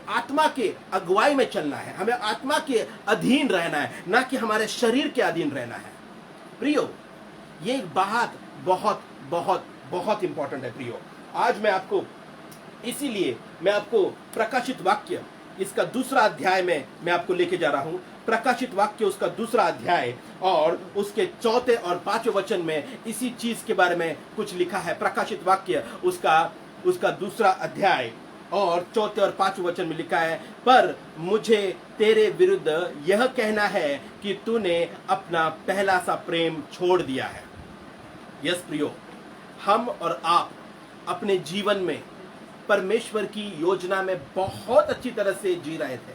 आत्मा के अगुवाई में चलना है, हमें आत्मा के अधीन रहना है, ना कि हमारे शरीर के अधीन रहना है। प्रियो, ये बात बहुत बहुत बहुत इंपॉर्टेंट है प्रियो। आज इसीलिए मैं आपको प्रकाशित वाक्य इसका दूसरा अध्याय में मैं आपको लेके जा रहा हूं। प्रकाशित वाक्य उसका दूसरा अध्याय और उसके 4 और 5 वचन में इसी चीज के बारे में कुछ लिखा है। प्रकाशित वाक्य उसका दूसरा अध्याय और 4 और 5 वचन में लिखा है, पर मुझे तेरे विरुद्ध यह कहना है कि तूने अपना पहला सा प्रेम छोड़ दिया है। यस प्रियो, हम और आप अपने जीवन में परमेश्वर की योजना में बहुत अच्छी तरह से जी रहे थे,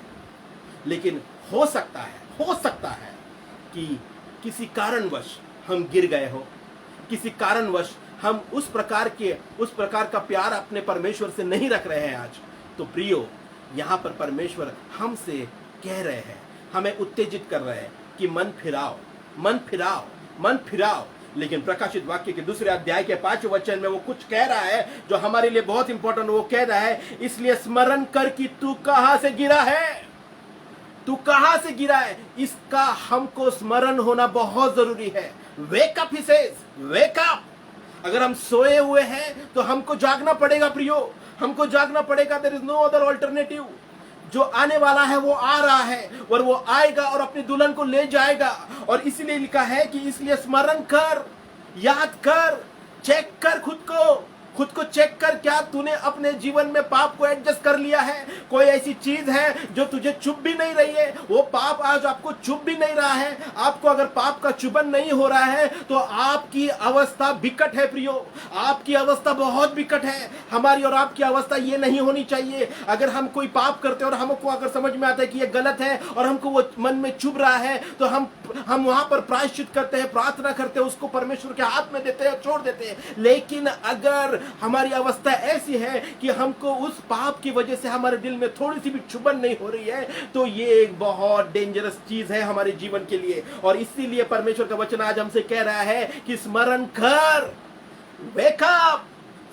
लेकिन हो सकता है कि किसी कारणवश हम गिर गए हो, किसी कारणवश हम उस प्रकार का प्यार अपने परमेश्वर से नहीं रख रहे हैं आज। तो प्रियो, यहाँ पर परमेश्वर हमसे कह रहे हैं, हमें उत्तेजित कर रहे हैं कि मन फिराओ। लेकिन प्रकाशित वाक्य के दूसरे अध्याय के 5वें वचन में वो कुछ कह रहा है जो हमारे लिए बहुत इंपॉर्टेंट। वो कह रहा है, इसलिए स्मरण कर कि तू कहां से गिरा है, तू कहां से गिरा है, इसका हमको स्मरण होना बहुत जरूरी है। Wake up, he says, wake up. अगर हम सोए हुए हैं तो हमको जागना पड़ेगा प्रियो, हमको जागना पड़ेगा। There is no other alternative. जो आने वाला है वो आ रहा है और वो आएगा और अपनी दुल्हन को ले जाएगा। और इसलिए लिखा है कि इसलिए स्मरण कर, याद कर, चेक कर खुद को चेक कर। क्या तूने अपने जीवन में पाप को एडजस्ट कर लिया है? कोई ऐसी चीज है जो तुझे चुभ भी नहीं रही है? वो पाप आज आपको चुभ भी नहीं रहा है। आपको अगर पाप का चुभन नहीं हो रहा है तो आपकी अवस्था विकट है प्रियो, आपकी अवस्था बहुत विकट है। हमारी और आपकी अवस्था ये नहीं होनी चाहिए। अगर हम कोई पाप करते हैं और हमको अगर समझ में आता है कि ये गलत है और हमको वो मन में चुभ रहा है तो हम वहां पर प्रायश्चित करते हैं, प्रार्थना करते हैं, उसको परमेश्वर के हाथ में देते हैं, छोड़ देते हैं। लेकिन अगर हमारी अवस्था ऐसी है कि हमको उस पाप की वजह से हमारे दिल में थोड़ी सी भी चुभन नहीं हो रही है तो ये एक बहुत डेंजरस चीज है हमारे जीवन के लिए। और इसीलिए परमेश्वर का वचन आज हमसे कह रहा है कि स्मरण कर, वेक अप,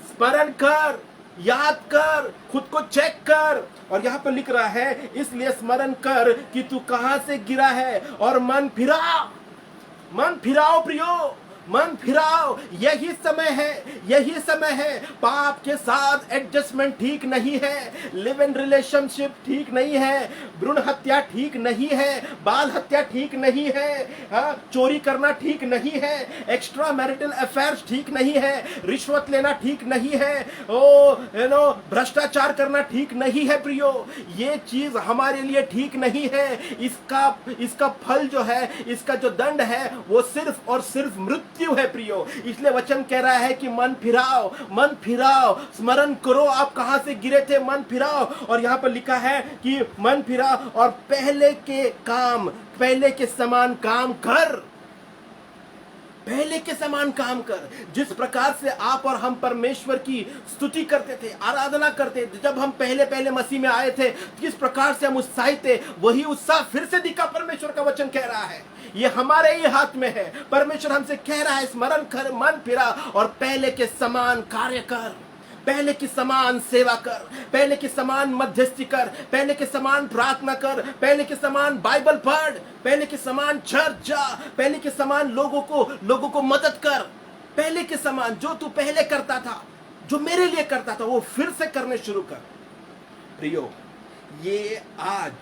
स्मरण कर, याद कर, खुद को चेक कर। और यहां पर लिख रहा है, इसलिए स्मरण कर कि तू कहां से गिरा है और मन फिराओ प्रियो, मन फिराओ। यही समय है। पाप के साथ एडजस्टमेंट ठीक नहीं है, लिव इन रिलेशनशिप ठीक नहीं है, भ्रूण हत्या ठीक नहीं है, बाल हत्या ठीक नहीं है, चोरी करना ठीक नहीं है, एक्स्ट्रा मैरिटल अफेयर्स ठीक नहीं है, रिश्वत लेना ठीक नहीं है, भ्रष्टाचार करना ठीक नहीं है प्रियो। ये चीज हमारे लिए ठीक नहीं है। इसका फल जो है, इसका जो दंड है वो सिर्फ और सिर्फ मृत्यु है प्रियो। इसलिए वचन कह रहा है कि मन फिराओ, स्मरण करो आप कहां से गिरे थे, मन फिराओ। और यहां पर लिखा है कि मन फिराओ और पहले के समान काम कर, पहले के समान काम कर। जिस प्रकार से आप और हम परमेश्वर की स्तुति करते थे, आराधना करते थे, जब हम पहले मसीह में आए थे, किस प्रकार से हम उत्साहित थे, वही उत्साह फिर से दिखा। परमेश्वर का वचन कह रहा है, ये हमारे ही हाथ में है। परमेश्वर हमसे कह रहा है, स्मरण कर, मन फिरा और पहले के समान कार्य कर, पहले की समान सेवा कर, पहले की समान मध्यस्थी कर, पहले के समान प्रार्थना कर, पहले के समान बाइबल पढ़, पहले के समान चर्च जा, पहले के समान लोगों को मदद कर। पहले के समान जो तू पहले करता था, जो मेरे लिए करता था, वो फिर से करने शुरू कर प्रियो। ये आज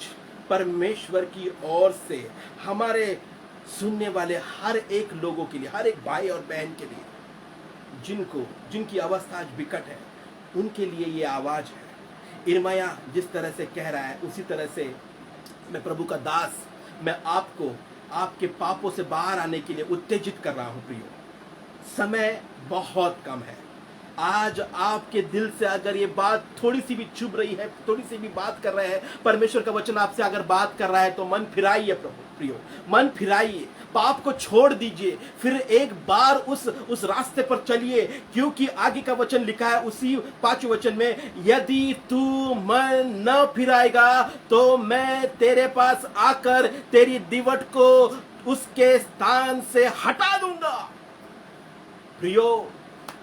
परमेश्वर की ओर से हमारे सुनने वाले हर एक लोगों के लिए, हर एक भाई और बहन के लिए जिनकी अवस्था आज विकट है, उनके लिए ये आवाज है। इर्मिया जिस तरह से कह रहा है, उसी तरह से मैं प्रभु का दास, मैं आपको आपके पापों से बाहर आने के लिए उत्तेजित कर रहा हूं प्रियो। समय बहुत कम है। आज आपके दिल से अगर ये बात थोड़ी सी भी चुभ रही है, थोड़ी सी भी बात कर रहे हैं, परमेश्वर का वचन आपसे अगर बात कर रहा है तो मन फिराइए प्रभु प्रियो, मन फिराइए, पाप को छोड़ दीजिए, फिर एक बार उस रास्ते पर चलिए। क्योंकि आगे का वचन लिखा है उसी 5वें वचन में, यदि तू मन न फिराएगा तो मैं तेरे पास आकर तेरी दीवट को उसके स्थान से हटा दूंगा। प्रियो,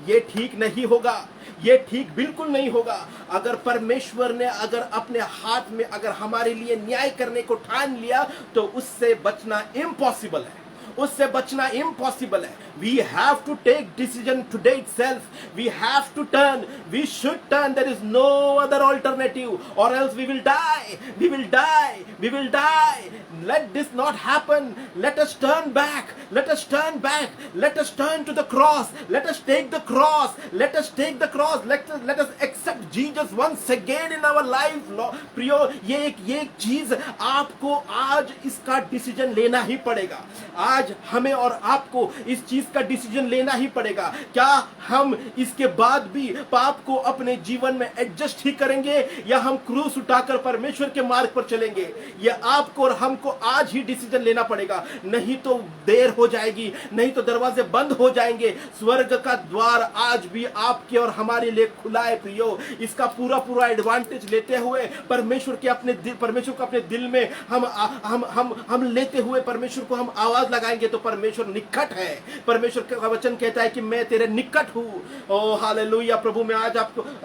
ये ठीक नहीं होगा, ये ठीक बिल्कुल नहीं होगा। अगर परमेश्वर ने अगर अपने हाथ में अगर हमारे लिए न्याय करने को ठान लिया तो उससे बचना इम्पॉसिबल है, उससे बचना इम्पॉसिबल है। We have to take decision today itself. We have to turn. We should turn. There is no other alternative, or else we will die. We will die. We will die. Let this not happen. Let us turn back. Let us turn back. Let us turn to the cross. Let us take the cross. Let us take the cross. Let us accept Jesus once again in our life. प्रियो, ये एक चीज आपको आज इसका decision लेना ही पड़ेगा। आज हमें और आपको इस चीज का डिसीजन लेना ही पड़ेगा। क्या हम इसके बाद भी पाप को अपने जीवन में एडजस्ट ही करेंगे या हम क्रूस उठाकर परमेश्वर के मार्ग पर चलेंगे? यह आपको और हमको आज ही डिसीजन लेना पड़ेगा, नहीं तो देर हो जाएगी, नहीं तो दरवाजे बंद हो जाएंगे। स्वर्ग का द्वार आज भी आपके और हमारे लिए खुला है प्रियो। इसका पूरा एडवांटेज लेते हुए परमेश्वर को अपने दिल में हम लेते हुए परमेश्वर को हम आवाज लगाएंगे, जाएंगे तो परमेश्वर निकट है। परमेश्वर का वचन कहता है कि मैं तेरे निकट हूँ। ओ हालेलुया प्रभु, मैं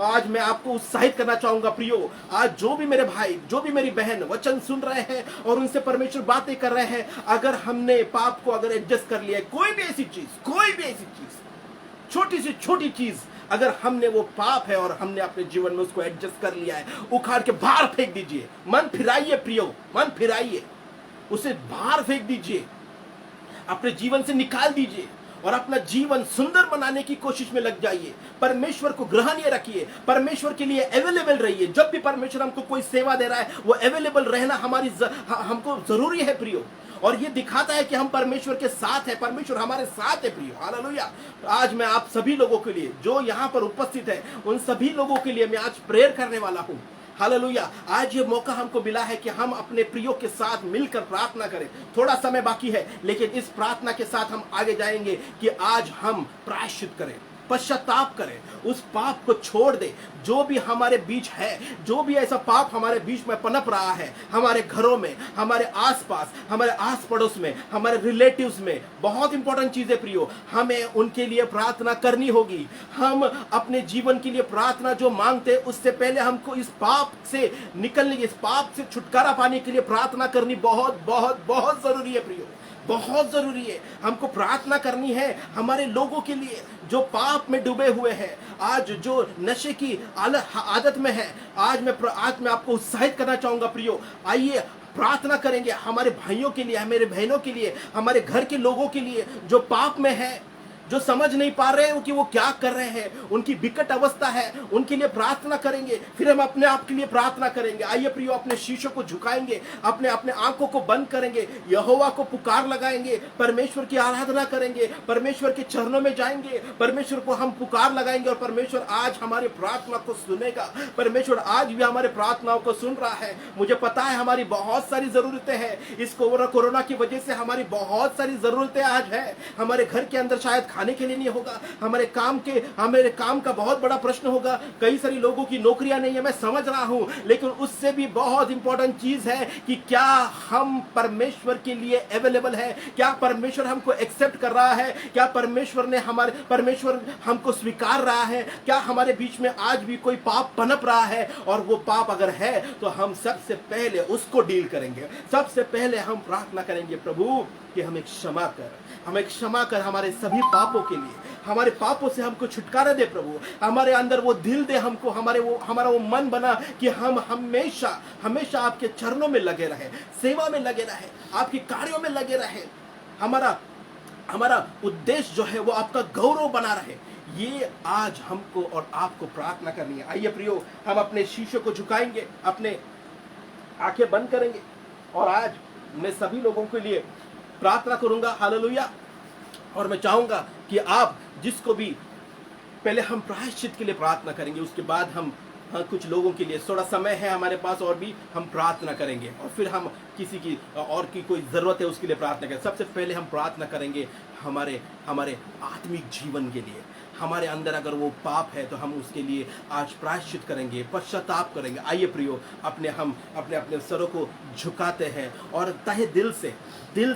आज मैं आपको उत्साहित करना चाहूंगा प्रियो। आज जो भी मेरे भाई, जो भी मेरी बहन वचन सुन रहे हैं और उनसे परमेश्वर बातें कर रहे हैं, अगर हमने पाप को अगर एडजस्ट कर लिया है, कोई भी ऐसी चीज, छोटी से छोटी चीज अगर हमने, वो पाप है और हमने अपने जीवन में उसको एडजस्ट कर लिया है, उखाड़ के बाहर फेंक दीजिए। मन फिराइए प्रियो, मन फिराइए, उसे बाहर फेंक दीजिए, अपने जीवन से निकाल दीजिए और अपना जीवन सुंदर बनाने की कोशिश में लग जाइए। परमेश्वर को ग्रहणीय रखिए, परमेश्वर के लिए अवेलेबल रहिए। जब भी परमेश्वर हमको कोई सेवा दे रहा है, वो अवेलेबल रहना हमको जरूरी है प्रियो। और ये दिखाता है कि हम परमेश्वर के साथ है, परमेश्वर हमारे साथ है प्रियो। हालेलुया। आज मैं आप सभी लोगों के लिए जो यहाँ पर उपस्थित है, उन सभी लोगों के लिए मैं आज प्रेयर करने वाला हूँ। हालेलुया। आज ये मौका हमको मिला है कि हम अपने प्रियो के साथ मिलकर प्रार्थना करें। थोड़ा समय बाकी है, लेकिन इस प्रार्थना के साथ हम आगे जाएंगे कि आज हम प्रायश्चित करें, पश्चाताप करें, उस पाप को छोड़ दे जो भी हमारे बीच है। जो भी ऐसा पाप हमारे बीच में पनप रहा है, हमारे घरों में, हमारे आसपास, हमारे आस पड़ोस में, हमारे रिलेटिव्स में, बहुत इंपॉर्टेंट चीजें प्रियो, हमें उनके लिए प्रार्थना करनी होगी। हम अपने जीवन के लिए प्रार्थना जो मांगते, उससे पहले हमको इस पाप से निकलने, इस पाप से छुटकारा पाने के लिए प्रार्थना करनी बहुत बहुत बहुत जरूरी है प्रियो, बहुत जरूरी है। हमको प्रार्थना करनी है हमारे लोगों के लिए जो पाप में डूबे हुए हैं, आज जो नशे की आदत में है। आज मैं आपको उत्साहित करना चाहूंगा प्रियो, आइए प्रार्थना करेंगे हमारे भाइयों के लिए, हमारे बहनों के लिए, हमारे घर के लोगों के लिए जो पाप में है, जो समझ नहीं पा रहे हैं कि वो क्या कर रहे हैं, उनकी विकट अवस्था है, उनके लिए प्रार्थना करेंगे। फिर हम अपने आप के लिए प्रार्थना करेंगे। आइए प्रियो, अपने शीशों को झुकाएंगे, अपने अपने आंखों को बंद करेंगे, यहोवा को पुकार लगाएंगे, परमेश्वर की आराधना करेंगे, परमेश्वर के चरणों में जाएंगे, परमेश्वर को हम पुकार लगाएंगे और परमेश्वर आज हमारे प्रार्थना को सुनेगा। परमेश्वर आज भी हमारे प्रार्थनाओं को सुन रहा है। मुझे पता है हमारी बहुत सारी जरूरतें हैं, इस कोरोना की वजह से हमारी बहुत सारी जरूरतें आज है। हमारे घर के अंदर शायद खाने के लिए नहीं होगा, हमारे काम का बहुत बड़ा प्रश्न होगा, कई सारी लोगों की नौकरियां नहीं है, मैं समझ रहा हूं, लेकिन उससे भी बहुत इंपॉर्टेंट चीज है कि क्या हम परमेश्वर के लिए अवेलेबल है, क्या परमेश्वर हमको एक्सेप्ट कर रहा है, क्या परमेश्वर हमको स्वीकार रहा है, क्या हमारे बीच में आज भी कोई पाप पनप रहा है, और वो पाप अगर है तो हम सबसे पहले उसको डील करेंगे। सबसे पहले हम प्रार्थना करेंगे, प्रभु कि हमें क्षमा कर हमारे सभी पापों के लिए, हमारे पापों से हमको छुटकारा दे प्रभु। हमारे अंदर वो दिल दे हमको, हमारा वो मन बना कि हम हमेशा आपके चरणों में लगे रहे, सेवा में लगे रहे, आपके कार्यों में लगे रहे। हमारा उद्देश्य जो है वो आपका गौरव बना रहे। ये आज हमको और आपको प्रार्थना करनी है। आइए प्रियो, हम अपने शीशे को झुकाएंगे, अपने आंखें बंद करेंगे और आज मैं सभी लोगों के लिए प्रार्थना करूंगा। हालेलुया। और मैं चाहूंगा कि आप जिसको भी, पहले हम प्रायश्चित के लिए प्रार्थना करेंगे, उसके बाद हम कुछ लोगों के लिए, थोड़ा समय है हमारे पास और भी, हम प्रार्थना करेंगे और फिर हम किसी की और की कोई ज़रूरत है उसके लिए प्रार्थना करेंगे। सबसे पहले हम प्रार्थना करेंगे हमारे आत्मिक जीवन के लिए। हमारे अंदर अगर वो पाप है तो हम उसके लिए आज प्रायश्चित करेंगे, पश्चाताप करेंगे। आइए प्रियो, हम अपने सरों को झुकाते हैं और तहे दिल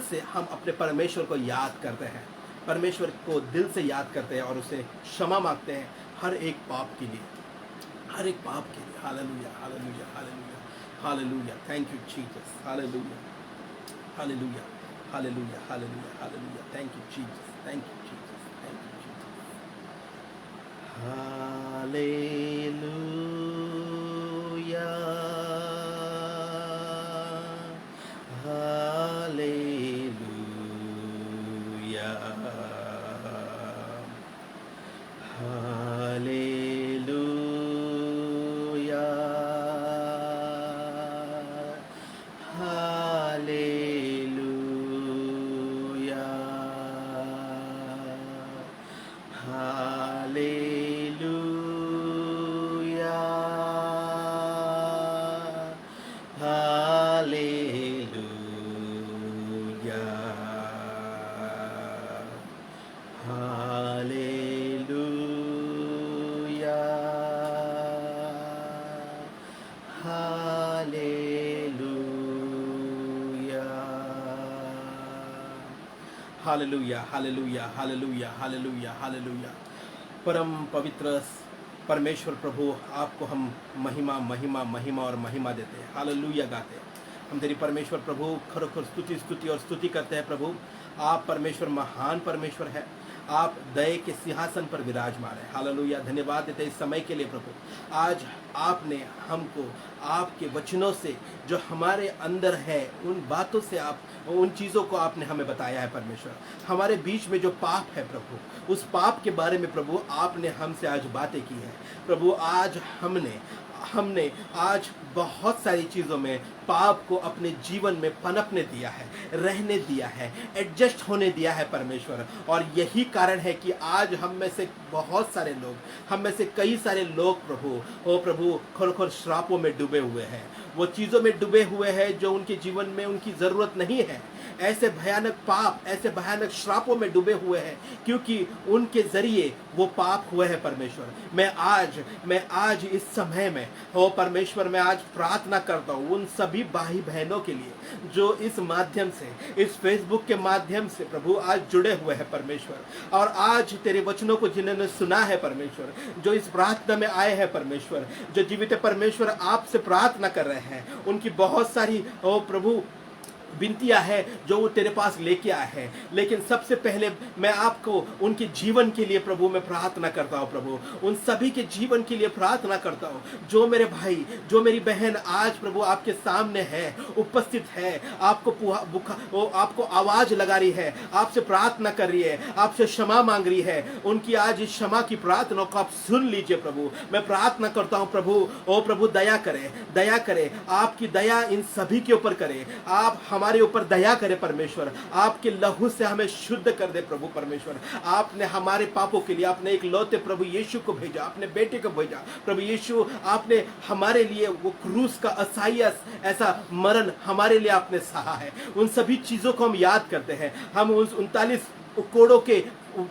से हम अपने परमेश्वर को याद करते हैं, परमेश्वर को दिल से याद करते हैं और उससे क्षमा मांगते हैं हर एक पाप के लिए। Hallelujah, hallelujah, hallelujah, hallelujah. Thank you Jesus. Hallelujah, hallelujah, hallelujah, hallelujah, hallelujah. Thank you Jesus, thank you Jesus, thank you Jesus. Hallelujah, hallelujah, hallelujah, hallelujah, hallelujah, hallelujah, hallelujah, hallelujah, hallelujah, hallelujah, hallelujah, hallelujah. परम पवित्र परमेश्वर प्रभु, आपको हम महिमा महिमा महिमा और महिमा देते हैं, हालेलुया गाते हैं। हम तेरी परमेश्वर प्रभु खरोखर स्तुति स्तुति और स्तुति करते हैं प्रभु। आप परमेश्वर महान परमेश्वर है, आप दया के सिंहासन पर विराजमान है, हालेलुया। धन्यवाद देते हैं इस समय के लिए प्रभु। आज आपने हमको आपके वचनों से जो हमारे अंदर है उन बातों से आप उन चीज़ों को आपने हमें बताया है परमेश्वर। हमारे बीच में जो पाप है प्रभु, उस पाप के बारे में प्रभु आपने हमसे आज बातें की है प्रभु। आज हमने आज बहुत सारी चीज़ों में पाप को अपने जीवन में पनपने दिया है, रहने दिया है, एडजस्ट होने दिया है परमेश्वर। और यही कारण है कि आज हम में से बहुत सारे लोग, हम में से कई सारे लोग प्रभु खरोखर श्रापों में डूबे हुए हैं, वो चीज़ों में डूबे हुए हैं जो उनके जीवन में उनकी ज़रूरत नहीं है। ऐसे भयानक पाप, ऐसे भयानक श्रापों में डूबे हुए हैं क्योंकि उनके ज़रिए वो पाप हुए हैं परमेश्वर। मैं आज इस समय में परमेश्वर, मैं आज प्रार्थना करता हूँ उन सभी भाई बहनों के लिए जो इस माध्यम से, इस फेसबुक के माध्यम से प्रभु आज जुड़े हुए हैं परमेश्वर, और आज तेरे वचनों को जिन्होंने सुना है परमेश्वर, जो इस प्रार्थना में आए हैं परमेश्वर, जो जीवित परमेश्वर आपसे प्रार्थना कर रहे हैं, उनकी बहुत सारी प्रभु विनतियाँ है जो वो तेरे पास लेके आए हैं। लेकिन सबसे पहले मैं आपको उनके जीवन के लिए प्रभु मैं प्रार्थना करता हूँ प्रभु, उन सभी के जीवन के लिए प्रार्थना करता हूँ जो मेरे भाई, जो मेरी बहन आज प्रभु आपके सामने है, उपस्थित है, आपको आवाज लगा रही है, आपसे प्रार्थना कर रही है, आपसे क्षमा मांग रही है। उनकी आज इस क्षमा की प्रार्थना को आप सुन लीजिए प्रभु। मैं प्रार्थना करता हूँ प्रभु, ओ प्रभु दया करे, आपकी दया इन सभी के ऊपर करे, आप हमारे ऊपर दया करे परमेश्वर, आपके लहू से हमें शुद्ध कर दे प्रभु परमेश्वर। आपने हमारे पापों के लिए आपने एक लौते प्रभु यीशु को भेजा, अपने बेटे को भेजा प्रभु यीशु। आपने हमारे लिए वो क्रूस का असह्य ऐसा मरण हमारे लिए आपने सहा है। उन सभी चीजों को हम याद करते हैं, हम उन 39 कोड़ों के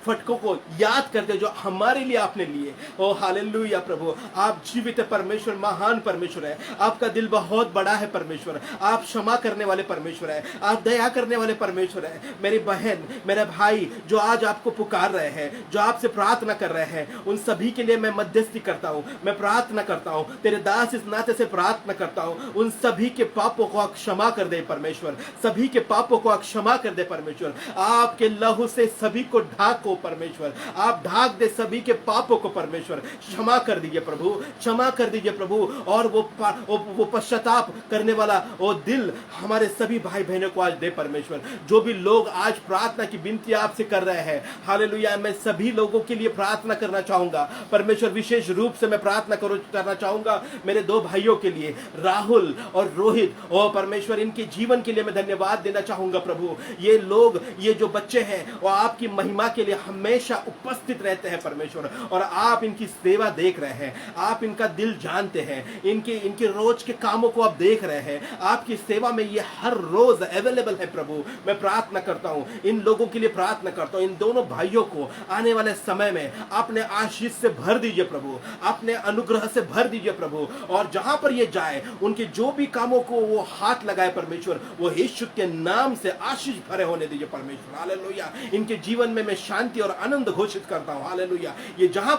फटकों को याद करते जो हमारे लिए आपने लिए। ओ हालेलुया प्रभु, आप जीवित परमेश्वर, महान परमेश्वर है, आपका दिल बहुत बड़ा है परमेश्वर, आप क्षमा करने वाले परमेश्वर है, आप दया करने वाले परमेश्वर है। मेरी बहन, मेरे भाई जो आज आपको पुकार रहे हैं, जो आपसे प्रार्थना कर रहे हैं, उन सभी के लिए मैं मध्यस्थी करता हूँ, मैं प्रार्थना करता हूँ, तेरे दास इस नाते से प्रार्थना करता हूँ, उन सभी के पापों को क्षमा कर दे परमेश्वर, सभी के पापों को क्षमा कर दे परमेश्वर। आपके लहू से सभी को ढाक को परमेश्वर, आप ढाक दे सभी के पापों को परमेश्वर। क्षमा कर दीजिए प्रभु, क्षमा कर दीजिए प्रभु। और वो पश्चाताप करने वाला वो दिल हमारे सभी भाई बहनों को आज दे परमेश्वर। जो भी लोग आज प्रार्थना की विनती आपसे कर रहे हैं, हालेलुया, मैं सभी लोगों के लिए प्रार्थना करना चाहूंगा परमेश्वर। विशेष रूप से मैं प्रार्थना करना चाहूंगा मेरे 2 भाइयों के लिए, राहुल और रोहित। ओ परमेश्वर, इनके जीवन के लिए मैं धन्यवाद देना चाहूंगा प्रभु। ये लोग, ये जो बच्चे हैं वो आपकी महिमा के लिए हमेशा उपस्थित रहते हैं परमेश्वर, और आप इनकी सेवा देख रहे हैं, आप इनका दिल जानते हैं, इनके रोज के कामों को आप देख रहे हैं, आपकी सेवा में ये हर रोज अवेलेबल है प्रभु। मैं प्रार्थना करता हूं, इन लोगों के लिए प्रार्थना करता हूं, इन दोनों भाइयों को आने वाले समय में अपने आशीष से भर दीजिए प्रभु, अपने अनुग्रह से भर दीजिए प्रभु। और जहां पर ये जाए, उनके जो भी कामों को वो हाथ लगाए परमेश्वर, वो यीशु के नाम से आशीष भरे होने दीजिए परमेश्वर। हालेलुया। इनके जीवन में मैं शांति और आनंद घोषित करता हूं। हालेलुया। ये जहां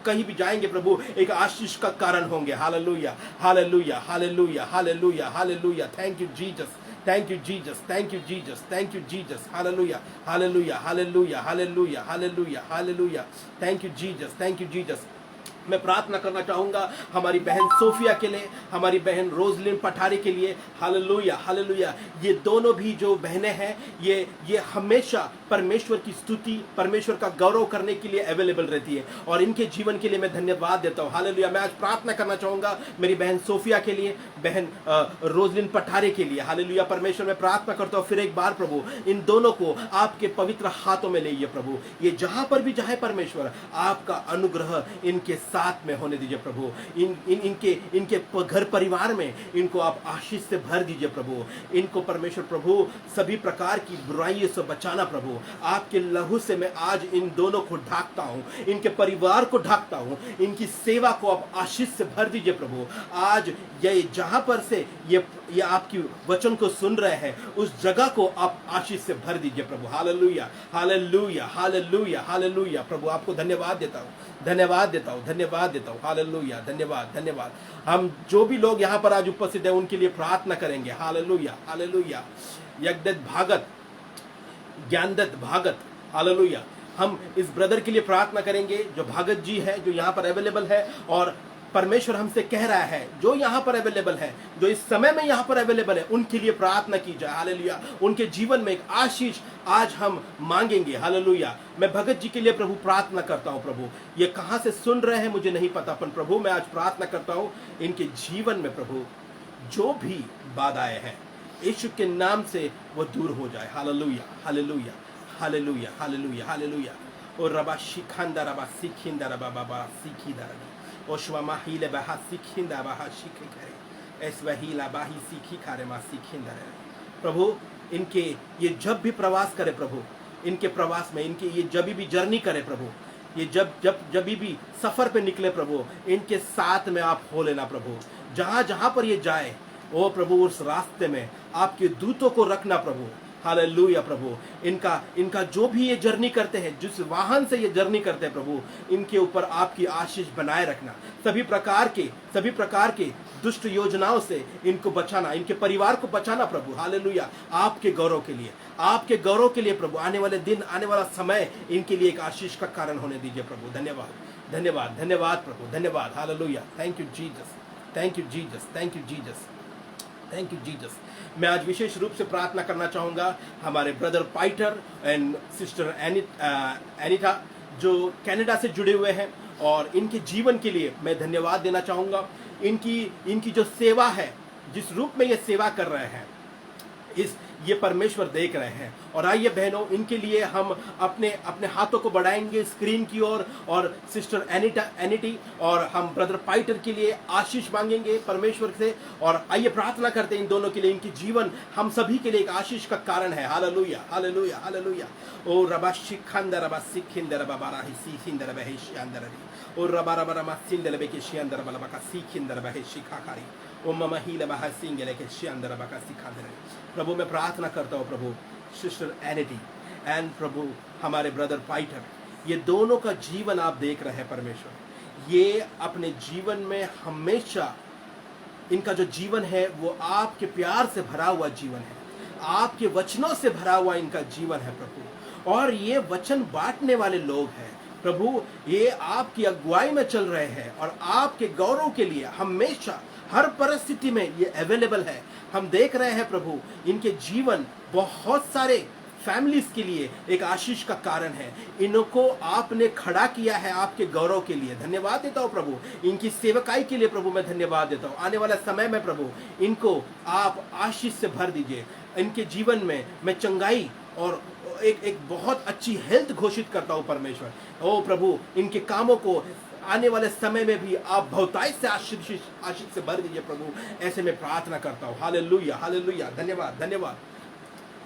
कहीं भी जाएंगे प्रभु, एक आशीष का कारण होंगे। Hallelujah, hallelujah, hallelujah, hallelujah, hallelujah. Thank you Jesus, thank you Jesus, thank you Jesus, thank you Jesus. Hallelujah, hallelujah, hallelujah, hallelujah, hallelujah, hallelujah. Thank you Jesus, thank you Jesus. मैं प्रार्थना करना चाहूंगा हमारी बहन सोफिया के लिए, हमारी बहन रोजलिन पठारी के लिए। Hallelujah, hallelujah. ये दोनों भी जो बहनें हैं, ये हमेशा परमेश्वर की स्तुति, परमेश्वर का गौरव करने के लिए अवेलेबल रहती है, और इनके जीवन के लिए मैं धन्यवाद देता हूँ। हालेलुया। मैं आज प्रार्थना करना चाहूंगा मेरी बहन सोफिया के लिए, बहन रोजलिन पठारी के लिए। हालेलुया। परमेश्वर, मैं प्रार्थना करता हूँ फिर एक बार प्रभु, इन दोनों को आपके पवित्र हाथों में लेइए प्रभु। ये जहां पर भी जाए परमेश्वर, आपका अनुग्रह इनके साथ में होने दीजिए प्रभु। इनके घर परिवार में इनको आप आशीष से भर दीजिए प्रभु। इनको परमेश्वर प्रभु सभी प्रकार की बुराइयों से बचाना प्रभु। आपके लहू से मैं आज इन दोनों को ढाकता हूं, इनके परिवार को ढाकता हूं, इनकी सेवा को आप आशीष से भर दीजिए प्रभु। आज ये जहां पर से ये ये आपकी वचन को सुन रहे हैं, उस जगह को आप आशीष से भर दीजिए प्रभु। Hallelujah, hallelujah, hallelujah, hallelujah. प्रभु आपको धन्यवाद देता हूँ, धन्यवाद देता हूँ, धन्यवाद देता हूँ। हालेलुया, धन्यवाद, धन्यवाद। हम जो भी लोग यहाँ पर आज उपस्थित हैं उनके लिए प्रार्थना करेंगे। Hallelujah, hallelujah. यज्ञदत्त भागत, ज्ञानदत्त भागत, हालेलुया। हम इस ब्रदर के लिए प्रार्थना करेंगे जो भागत जी है, जो यहाँ पर अवेलेबल है, और परमेश्वर हमसे कह रहा है जो यहाँ पर अवेलेबल है, जो इस समय में यहाँ पर अवेलेबल है, उनके लिए प्रार्थना की जाए। हालेलुया। उनके जीवन में एक आशीष आज हम मांगेंगे। हालेलुया। मैं भगत जी के लिए प्रभु प्रार्थना करता हूँ। प्रभु ये कहाँ से सुन रहे हैं मुझे नहीं पता, पर प्रभु मैं आज प्रार्थना करता हूँ इनके जीवन में प्रभु जो भी बाधाएं हैं यीशु के नाम से वो दूर हो जाए। Hallelujah, hallelujah, hallelujah, hallelujah, hallelujah. और रबा शिखंदा रबा सिखिंदा रबा बाबा सिखिदा रबा ओशवा माहिले बहा सिखिंदा बहा शिखे करे एस वहीला बाही सीखी खारे मा सिखिंदा रहे। प्रभु इनके ये जब भी प्रवास करे प्रभु, इनके प्रवास में इनके ये जब भी जर्नी करे प्रभु, ये जब भी सफर पे निकले प्रभु, इनके साथ में आप हो लेना प्रभु। जहाँ जहाँ पर ये जाए ओ प्रभु उस रास्ते में आपके दूतों को रखना प्रभु। हालेलुया प्रभु। इनका जो भी ये जर्नी करते हैं, जिस वाहन से ये जर्नी करते हैं प्रभु, इनके ऊपर आपकी आशीष बनाए रखना। सभी प्रकार के दुष्ट योजनाओं से इनको बचाना, इनके परिवार को बचाना प्रभु। हालेलुया। आपके गौरव के लिए, आपके गौरव के लिए प्रभु। आने वाले दिन, आने वाला समय इनके लिए एक आशीष का कारण होने दीजिए प्रभु। धन्यवाद, धन्यवाद, धन्यवाद प्रभु, धन्यवाद। Hallelujah. Thank you Jesus, thank you Jesus, thank you Jesus, thank you Jesus. मैं आज विशेष रूप से प्रार्थना करना चाहूँगा हमारे ब्रदर पाइटर एंड सिस्टर एनिटा जो कनाडा से जुड़े हुए हैं, और इनके जीवन के लिए मैं धन्यवाद देना चाहूँगा। इनकी जो सेवा है, जिस रूप में ये सेवा कर रहे हैं, ये परमेश्वर देख रहे हैं। और आइए बहनों, इनके लिए हम अपने हाथों को बढ़ाएंगे स्क्रीन की ओर, और सिस्टर एनिटी और हम ब्रदर पाइटर के लिए आशीष मांगेंगे परमेश्वर से। और आइए प्रार्थना करते हैं इन दोनों के लिए। इनकी जीवन हम सभी के लिए एक आशीष का कारण है। Hallelujah, hallelujah, hallelujah. ओ रबा शिखंदर रबा सिखिंदर रबा बाराही सिखिंदर बहे शियांदर ओ रबा रबा रमा सिंदर बेके शियांदर बलबा का सिखिंदर बहे शिखाकारी ओ ममा हील बहा सिंगले के शियांदर बा का सिखांदर। प्रभु मैं प्रार्थना करता हूँ प्रभु सिस्टर एनिटी एंड प्रभु हमारे ब्रदर पाइटर, ये दोनों का जीवन आप देख रहे हैं परमेश्वर। ये अपने जीवन में हमेशा इनका जो जीवन है वो आपके प्यार से भरा हुआ जीवन है, आपके वचनों से भरा हुआ इनका जीवन है प्रभु। और ये वचन बांटने वाले लोग हैं प्रभु। ये आपकी अगुवाई में चल रहे हैं और आपके गौरव के लिए हमेशा हर परिस्थिति में ये अवेलेबल है। हम देख रहे हैं प्रभु इनके जीवन बहुत सारे फैमिलीज के लिए एक आशीष का कारण है। इनको आपने खड़ा किया है आपके गौरव के लिए। धन्यवाद देता हूँ प्रभु। इनकी सेवकाई के लिए प्रभु मैं धन्यवाद देता हूँ। आने वाला समय में प्रभु इनको आप आशीष से भर दीजिए। इनके जीवन में मैं चंगाई और एक बहुत अच्छी हेल्थ घोषित करता हूँ परमेश्वर। ओ प्रभु इनके कामों को आने वाले समय में भी आप बहुतायत से आशीष से भर दीजिए प्रभु। ऐसे में प्रार्थना करता हूँ। Hallelujah, hallelujah. धन्यवाद, धन्यवाद,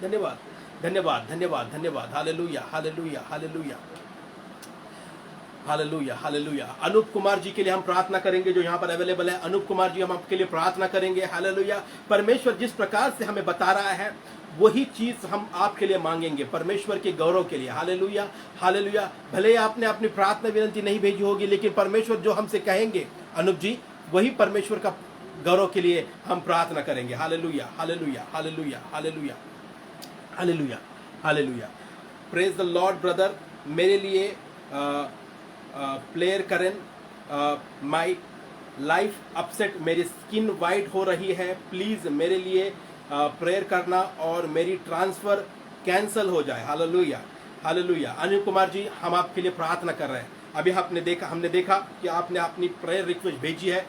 धन्यवाद, धन्यवाद, धन्यवाद, धन्यवाद। Hallelujah, hallelujah, hallelujah, hallelujah, hallelujah. Anoop Kumar ji के लिए हम प्रार्थना करेंगे जो यहाँ पर अवेलेबल है। अनूप कुमार जी हम आपके लिए प्रार्थना करेंगे। हालेलुया। परमेश्वर जिस प्रकार से हमें बता रहा है वही चीज हम आपके लिए मांगेंगे परमेश्वर के गौरव के लिए। Hallelujah, hallelujah. भले आपने अपनी प्रार्थना विनती नहीं भेजी होगी, लेकिन परमेश्वर जो हमसे कहेंगे अनूप जी वही परमेश्वर का गौरव के लिए हम प्रार्थना करेंगे। Hallelujah, hallelujah, hallelujah, hallelujah, hallelujah, hallelujah. Praise the Lord brother. मेरे लिए प्लेयर करें माई लाइफ अपसेट, मेरी स्किन वाइट हो रही है, प्लीज मेरे लिए प्रेयर करना और मेरी ट्रांसफर कैंसल हो जाए। Hallelujah, hallelujah. अनिल कुमार जी हम आपके लिए प्रार्थना कर रहे हैं। अभी हमने देखा कि आपने अपनी प्रेयर रिक्वेस्ट भेजी है।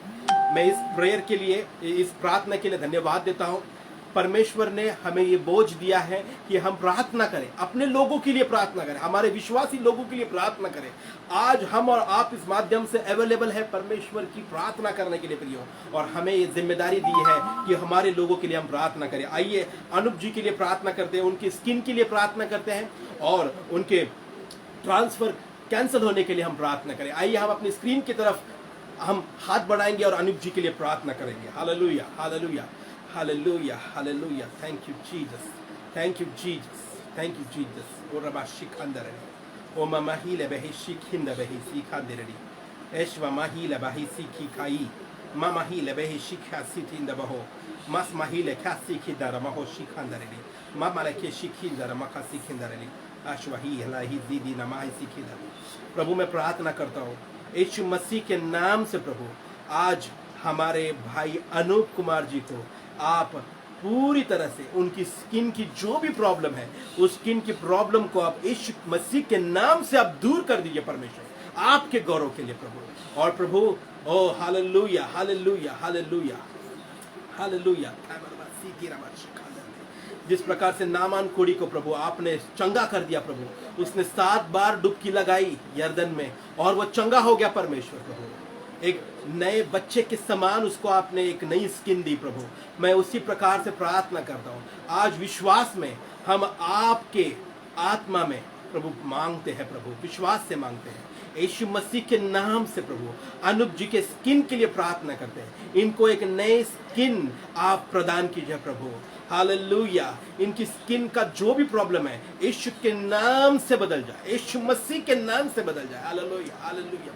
मैं इस प्रेयर के लिए, इस प्रार्थना के लिए धन्यवाद देता हूँ। परमेश्वर ने हमें ये बोझ दिया है कि हम प्रार्थना करें, अपने लोगों के लिए प्रार्थना करें, हमारे विश्वासी लोगों के लिए प्रार्थना करें। आज हम और आप इस माध्यम से अवेलेबल है परमेश्वर की प्रार्थना करने के लिए प्रियो, और हमें ये जिम्मेदारी दी है कि हमारे लोगों के लिए हम प्रार्थना करें। आइए अनूप जी के लिए प्रार्थना करते हैं, उनकी स्किन के लिए प्रार्थना करते हैं और उनके ट्रांसफर कैंसिल होने के लिए हम प्रार्थना करें। आइए हम अपनी स्क्रीन की तरफ हम हाथ बढ़ाएंगे और अनूप जी के लिए प्रार्थना करेंगे। Hallelujah, hallelujah, Hallelujah, hallelujah. Thank you, Jesus. Thank you, Jesus. Thank you, Jesus. O Rabba Shikandere. O Mamahile Behi Shikinda Behi Sikandere. Eshva Mahile Behi Sikikai. Mamahile Behi Shikha Sitinda Baho. Mas Mahile Kasi Kidara Maho Shikandere. Mamaleke Shikindara Makasi Kindere. Ashwahi Lahi Didi Namahi Sikindere. प्रभु मैं प्रार्थना करता हूँ यीशु मसीह के नाम से प्रभु आज हमारे भाई अनूप कुमार जी को आप पूरी तरह से उनकी स्किन की जो भी प्रॉब्लम है उस स्किन की प्रॉब्लम को आप यीशु मसीह के नाम से आप दूर कर दीजिए परमेश्वर आपके गौरव के लिए प्रभु। और प्रभु ओ हालेलुया हालेलुया हालेलुया हालेलुया। जिस प्रकार से नामान कोड़ी को प्रभु आपने चंगा कर दिया प्रभु, उसने 7 बार डुबकी लगाई यर्दन में और वो चंगा हो गया परमेश्वर प्रभु। एक नए बच्चे के समान उसको आपने एक नई स्किन दी प्रभु। मैं उसी प्रकार से प्रार्थना करता हूँ आज विश्वास में हम आपके आत्मा में प्रभु मांगते हैं प्रभु, विश्वास से मांगते हैं यीशु मसीह के नाम से प्रभु। अनूप जी के स्किन के लिए प्रार्थना करते हैं, इनको एक नए स्किन आप प्रदान कीजिए प्रभु। हालेलुया। इनकी स्किन का जो भी प्रॉब्लम है यीशु के नाम से बदल जाए, यीशु मसीह के नाम से बदल जाए। Hallelujah hallelujah.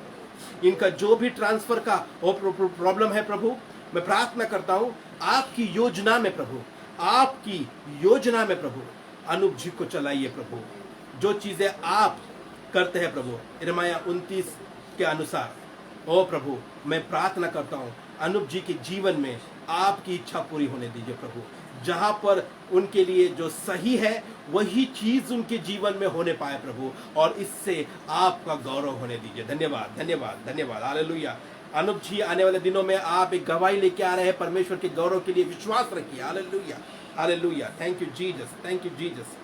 इनका जो भी ट्रांसफर का प्रॉब्लम है प्रभु, मैं प्रार्थना करता हूं आपकी योजना में प्रभु, आपकी योजना में प्रभु अनूप जी को चलाइए प्रभु। जो चीजें आप करते हैं प्रभु यिर्मयाह 29 के अनुसार, ओ प्रभु मैं प्रार्थना करता हूं अनूप जी के जीवन में आपकी इच्छा पूरी होने दीजिए प्रभु। जहां पर उनके लिए जो सही है वही चीज उनके जीवन में होने पाए प्रभु, और इससे आपका गौरव होने दीजिए। धन्यवाद धन्यवाद धन्यवाद। हालेलुया। अनूप जी आने वाले दिनों में आप एक गवाही लेके आ रहे हैं परमेश्वर के गौरव के लिए, विश्वास रखिए। Hallelujah hallelujah. Thank you Jesus, thank you Jesus,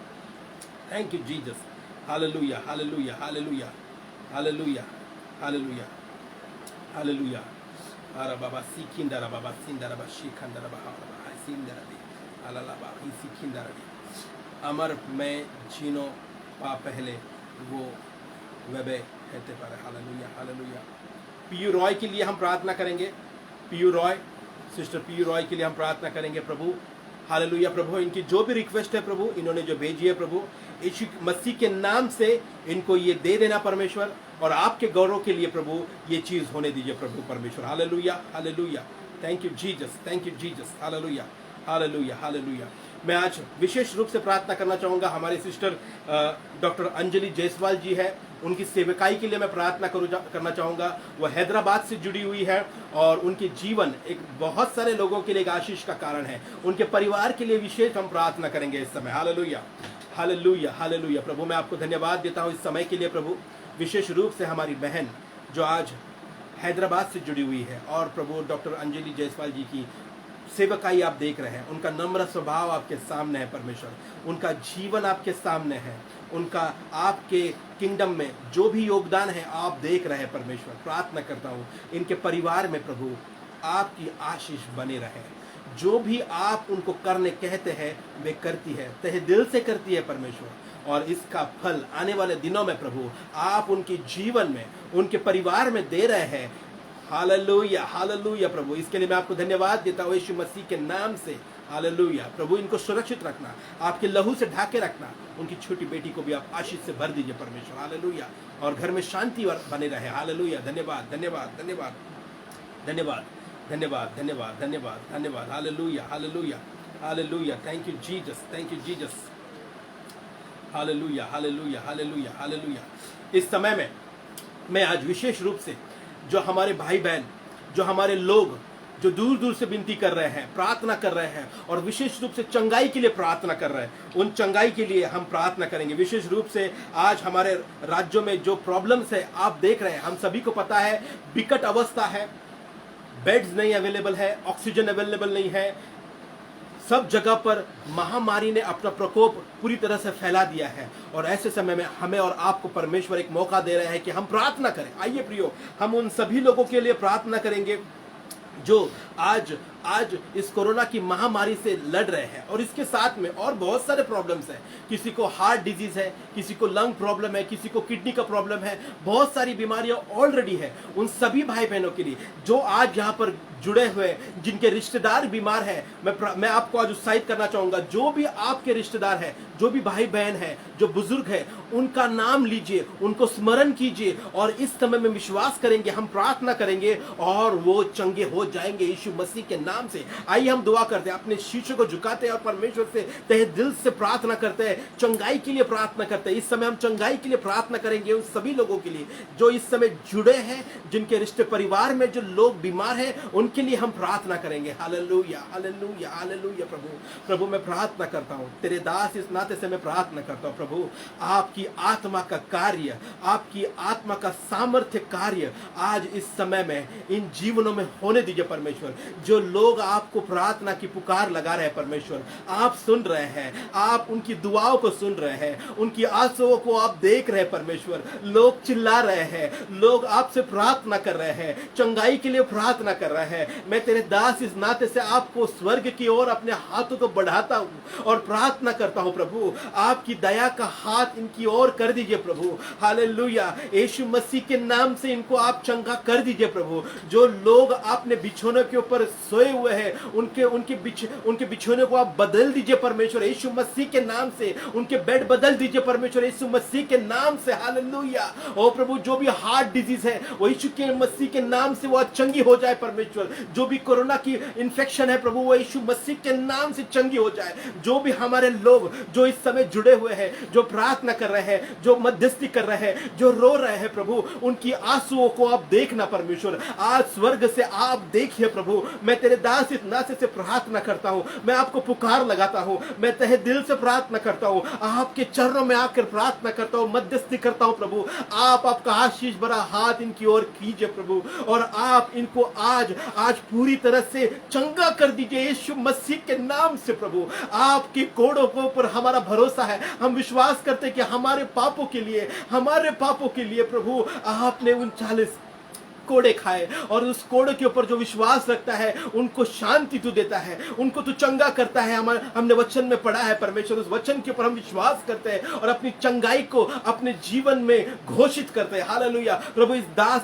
thank you Jesus. Hallelujah hallelujah hallelujah hallelujah hallelujah hallelujah. अरे बाबा सीखिंदरा बाबा सिंदरा बा शिखंदरा बाबा सिंदरा दे अलाला बा सीखिंदरा दे अमर में जीनो पा पहले वो वेबे कहते पर। Hallelujah hallelujah. पीयू रॉय के लिए हम प्रार्थना करेंगे, पीयू रॉय, सिस्टर पीयू रॉय के लिए हम प्रार्थना करेंगे प्रभु। हालेलुया प्रभु। इनकी जो भी रिक्वेस्ट है प्रभु, इन्होंने जो भेजी है प्रभु, यीशु मसीह के नाम से इनको ये दे देना परमेश्वर, और आपके गौरव के लिए प्रभु ये चीज होने दीजिए प्रभु परमेश्वर। Hallelujah hallelujah. Thank you Jesus, thank you Jesus. Hallelujah hallelujah hallelujah. मैं आज विशेष रूप से प्रार्थना करना चाहूंगा, हमारे सिस्टर डॉक्टर अंजलि जायसवाल जी है, उनकी सेवकाई के लिए मैं प्रार्थना करना चाहूंगा। वो हैदराबाद से जुड़ी हुई है और उनके जीवन एक बहुत सारे लोगों के लिए एक आशीष का कारण है। उनके परिवार के लिए विशेष हम प्रार्थना करेंगे इस समय। Hallelujah hallelujah hallelujah. प्रभु मैं आपको धन्यवाद देता हूँ इस समय के लिए प्रभु, विशेष रूप से हमारी बहन जो आज हैदराबाद से जुड़ी हुई है, और प्रभु डॉक्टर अंजलि जायसवाल जी की सेवकाई आप देख रहे हैं, उनका नम्र स्वभाव आपके सामने है परमेश्वर, उनका जीवन आपके सामने है, उनका आपके किंगडम में जो भी योगदान है आप देख रहे हैं परमेश्वर। प्रार्थना करता हूँ इनके परिवार में प्रभु आपकी आशीष बने रहे, जो भी आप उनको करने कहते हैं वे करती है, तहे दिल से करती है परमेश्वर, और इसका फल आने वाले दिनों में प्रभु आप उनके जीवन में उनके परिवार में दे रहे हैं। हालेलुया हालेलुया प्रभु। इसके लिए मैं आपको धन्यवाद देता हूँ यीशु मसीह के नाम से। हालेलुया प्रभु। इनको सुरक्षित रखना, आपके लहू से ढाके रखना, उनकी छोटी बेटी को भी आप आशीष से भर दीजिए परमेश्वर। हालेलुया। और घर में शांति बने रहे। हालेलुया। धन्यवाद धन्यवाद धन्यवाद धन्यवाद धन्यवाद धन्यवाद धन्यवाद धन्यवाद। Hallelujah hallelujah hallelujah. Thank you Jesus, thank you Jesus. Hallelujah hallelujah hallelujah hallelujah. इस समय में मैं आज विशेष रूप से जो हमारे भाई बहन, जो हमारे लोग जो दूर दूर से विनती कर रहे हैं, प्रार्थना कर रहे हैं, और विशेष रूप से चंगाई के लिए प्रार्थना कर रहे हैं, उन चंगाई के लिए हम प्रार्थना करेंगे। विशेष रूप से आज हमारे राज्यों में जो प्रॉब्लम्स है आप देख रहे हैं, हम सभी को पता है विकट अवस्था है, बेड्स नहीं अवेलेबल है, ऑक्सीजन अवेलेबल नहीं है, सब जगह पर महामारी ने अपना प्रकोप पूरी तरह से फैला दिया है। और ऐसे समय में हमें और आपको परमेश्वर एक मौका दे रहे हैं कि हम प्रार्थना करें। आइए प्रियो, हम उन सभी लोगों के लिए प्रार्थना करेंगे जो आज आज इस कोरोना की महामारी से लड़ रहे हैं, और इसके साथ में और बहुत सारे प्रॉब्लम्स हैं। किसी को हार्ट डिजीज है, किसी को लंग प्रॉब्लम है, किसी को किडनी का प्रॉब्लम है, बहुत सारी बीमारियां ऑलरेडी है। उन सभी भाई बहनों के लिए जो आज यहाँ पर जुड़े हुए, जिनके रिश्तेदार बीमार हैं, मैं आपको आज उत्साहित करना चाहूंगा। जो भी आपके रिश्तेदार हैं, जो भी भाई बहन हैं, जो बुजुर्ग हैं, उनका नाम लीजिए, उनको स्मरण कीजिए, और इस समय में विश्वास करेंगे, हम प्रार्थना करेंगे और वो चंगे हो जाएंगे यीशु मसीह के नाम से। आइए हम दुआ करते हैं, अपने शीशों को झुकाते हैं और परमेश्वर से तहे दिल से प्रार्थना करते हैं, चंगाई के लिए प्रार्थना करते हैं। इस समय हम चंगाई के लिए प्रार्थना करेंगे उन सभी लोगों के लिए जो इस समय जुड़े हैं, जिनके रिश्ते परिवार में जो लोग बीमार हैं, उनके लिए हम प्रार्थना करेंगे। Hallelujah, hallelujah, hallelujah. प्रभु मैं प्रार्थना करता हूँ, तेरे दास इस नाते से मैं प्रार्थना करता हूँ प्रभु, आपकी आत्मा का कार्य, आपकी आत्मा का सामर्थ्य कार्य आज इस समय में इन जीवनों में होने दीजिए परमेश्वर। जो लोग आपको प्रार्थना की पुकार लगा रहे हैं परमेश्वर, आप सुन रहे हैं, आप उनकी दुआओं को सुन रहे हैं, उनकी आंसुओं को आप देख रहे हैं परमेश्वर। लोग चिल्ला रहे हैं, लोग आपसे प्रार्थना कर रहे हैं, चंगाई के लिए प्रार्थना कर रहे हैं। मैं तेरे दास इस नाते से आपको स्वर्ग की ओर अपने हाथों को बढ़ाता हूं और प्रार्थना करता हूं प्रभु, आपकी दया का हाथ इनकी ओर कर दीजिए प्रभु। हालेलुया, यीशु मसीह के नाम से इनको आप चंगा कर दीजिए प्रभु। जो लोग आपने बिछौनों के ऊपर सोए हुए हैं, उनके बिछौने को आप बदल दीजिए परमेश्वर यीशु मसीह के नाम से। उनके बेड बदल दीजिए परमेश्वर यीशु मसीह के नाम से। हालेलुया। ओ प्रभु, जो भी हार्ट डिजीज है वो यीशु के मसीह के नाम से वो चंगी हो जाए परमेश्वर। जो भी कोरोना की इंफेक्शन है प्रभु, वो यीशु मसीह के नाम से चंगी हो जाए। जो भी हमारे लोग जो इस समय जुड़े हुए हैं, जो प्रार्थना कर रहे हैं, जो मध्यस्थी कर रहे हैं, जो रो रहे हैं प्रभु, उनकी आंसुओं को आप देखना परमेश्वर। आज स्वर्ग से आप देखिए प्रभु। मैं तेरे दास इस नाते से प्रार्थना करता हूं, मैं आपको पुकार लगाता हूं, मैं तहे दिल से प्रार्थना करता हूं, आपके चरणों में आकर प्रार्थना करता हूं, मध्यस्थी करता हूं प्रभु। आप आपका आशीष भरा हाथ इनकी ओर कीजिए प्रभु, और आप इनको आज पूरी तरह से चंगा कर दीजिए यीशु मसीह के नाम से प्रभु। आपके कोड़ों के ऊपर हमारा भरोसा है। हम विश्वास करते हैं कि हमारे पापों के लिए प्रभु आपने 39 कोड़े खाए, और उस कोड़े के ऊपर जो विश्वास रखता है उनको शांति तू देता है, उनको तू चंगा करता है। हमने वचन में पढ़ा है परमेश्वर, उस वचन के ऊपर हम विश्वास करते हैं और अपनी चंगाई को अपने जीवन में घोषित करते हैं। हालेलुया प्रभु,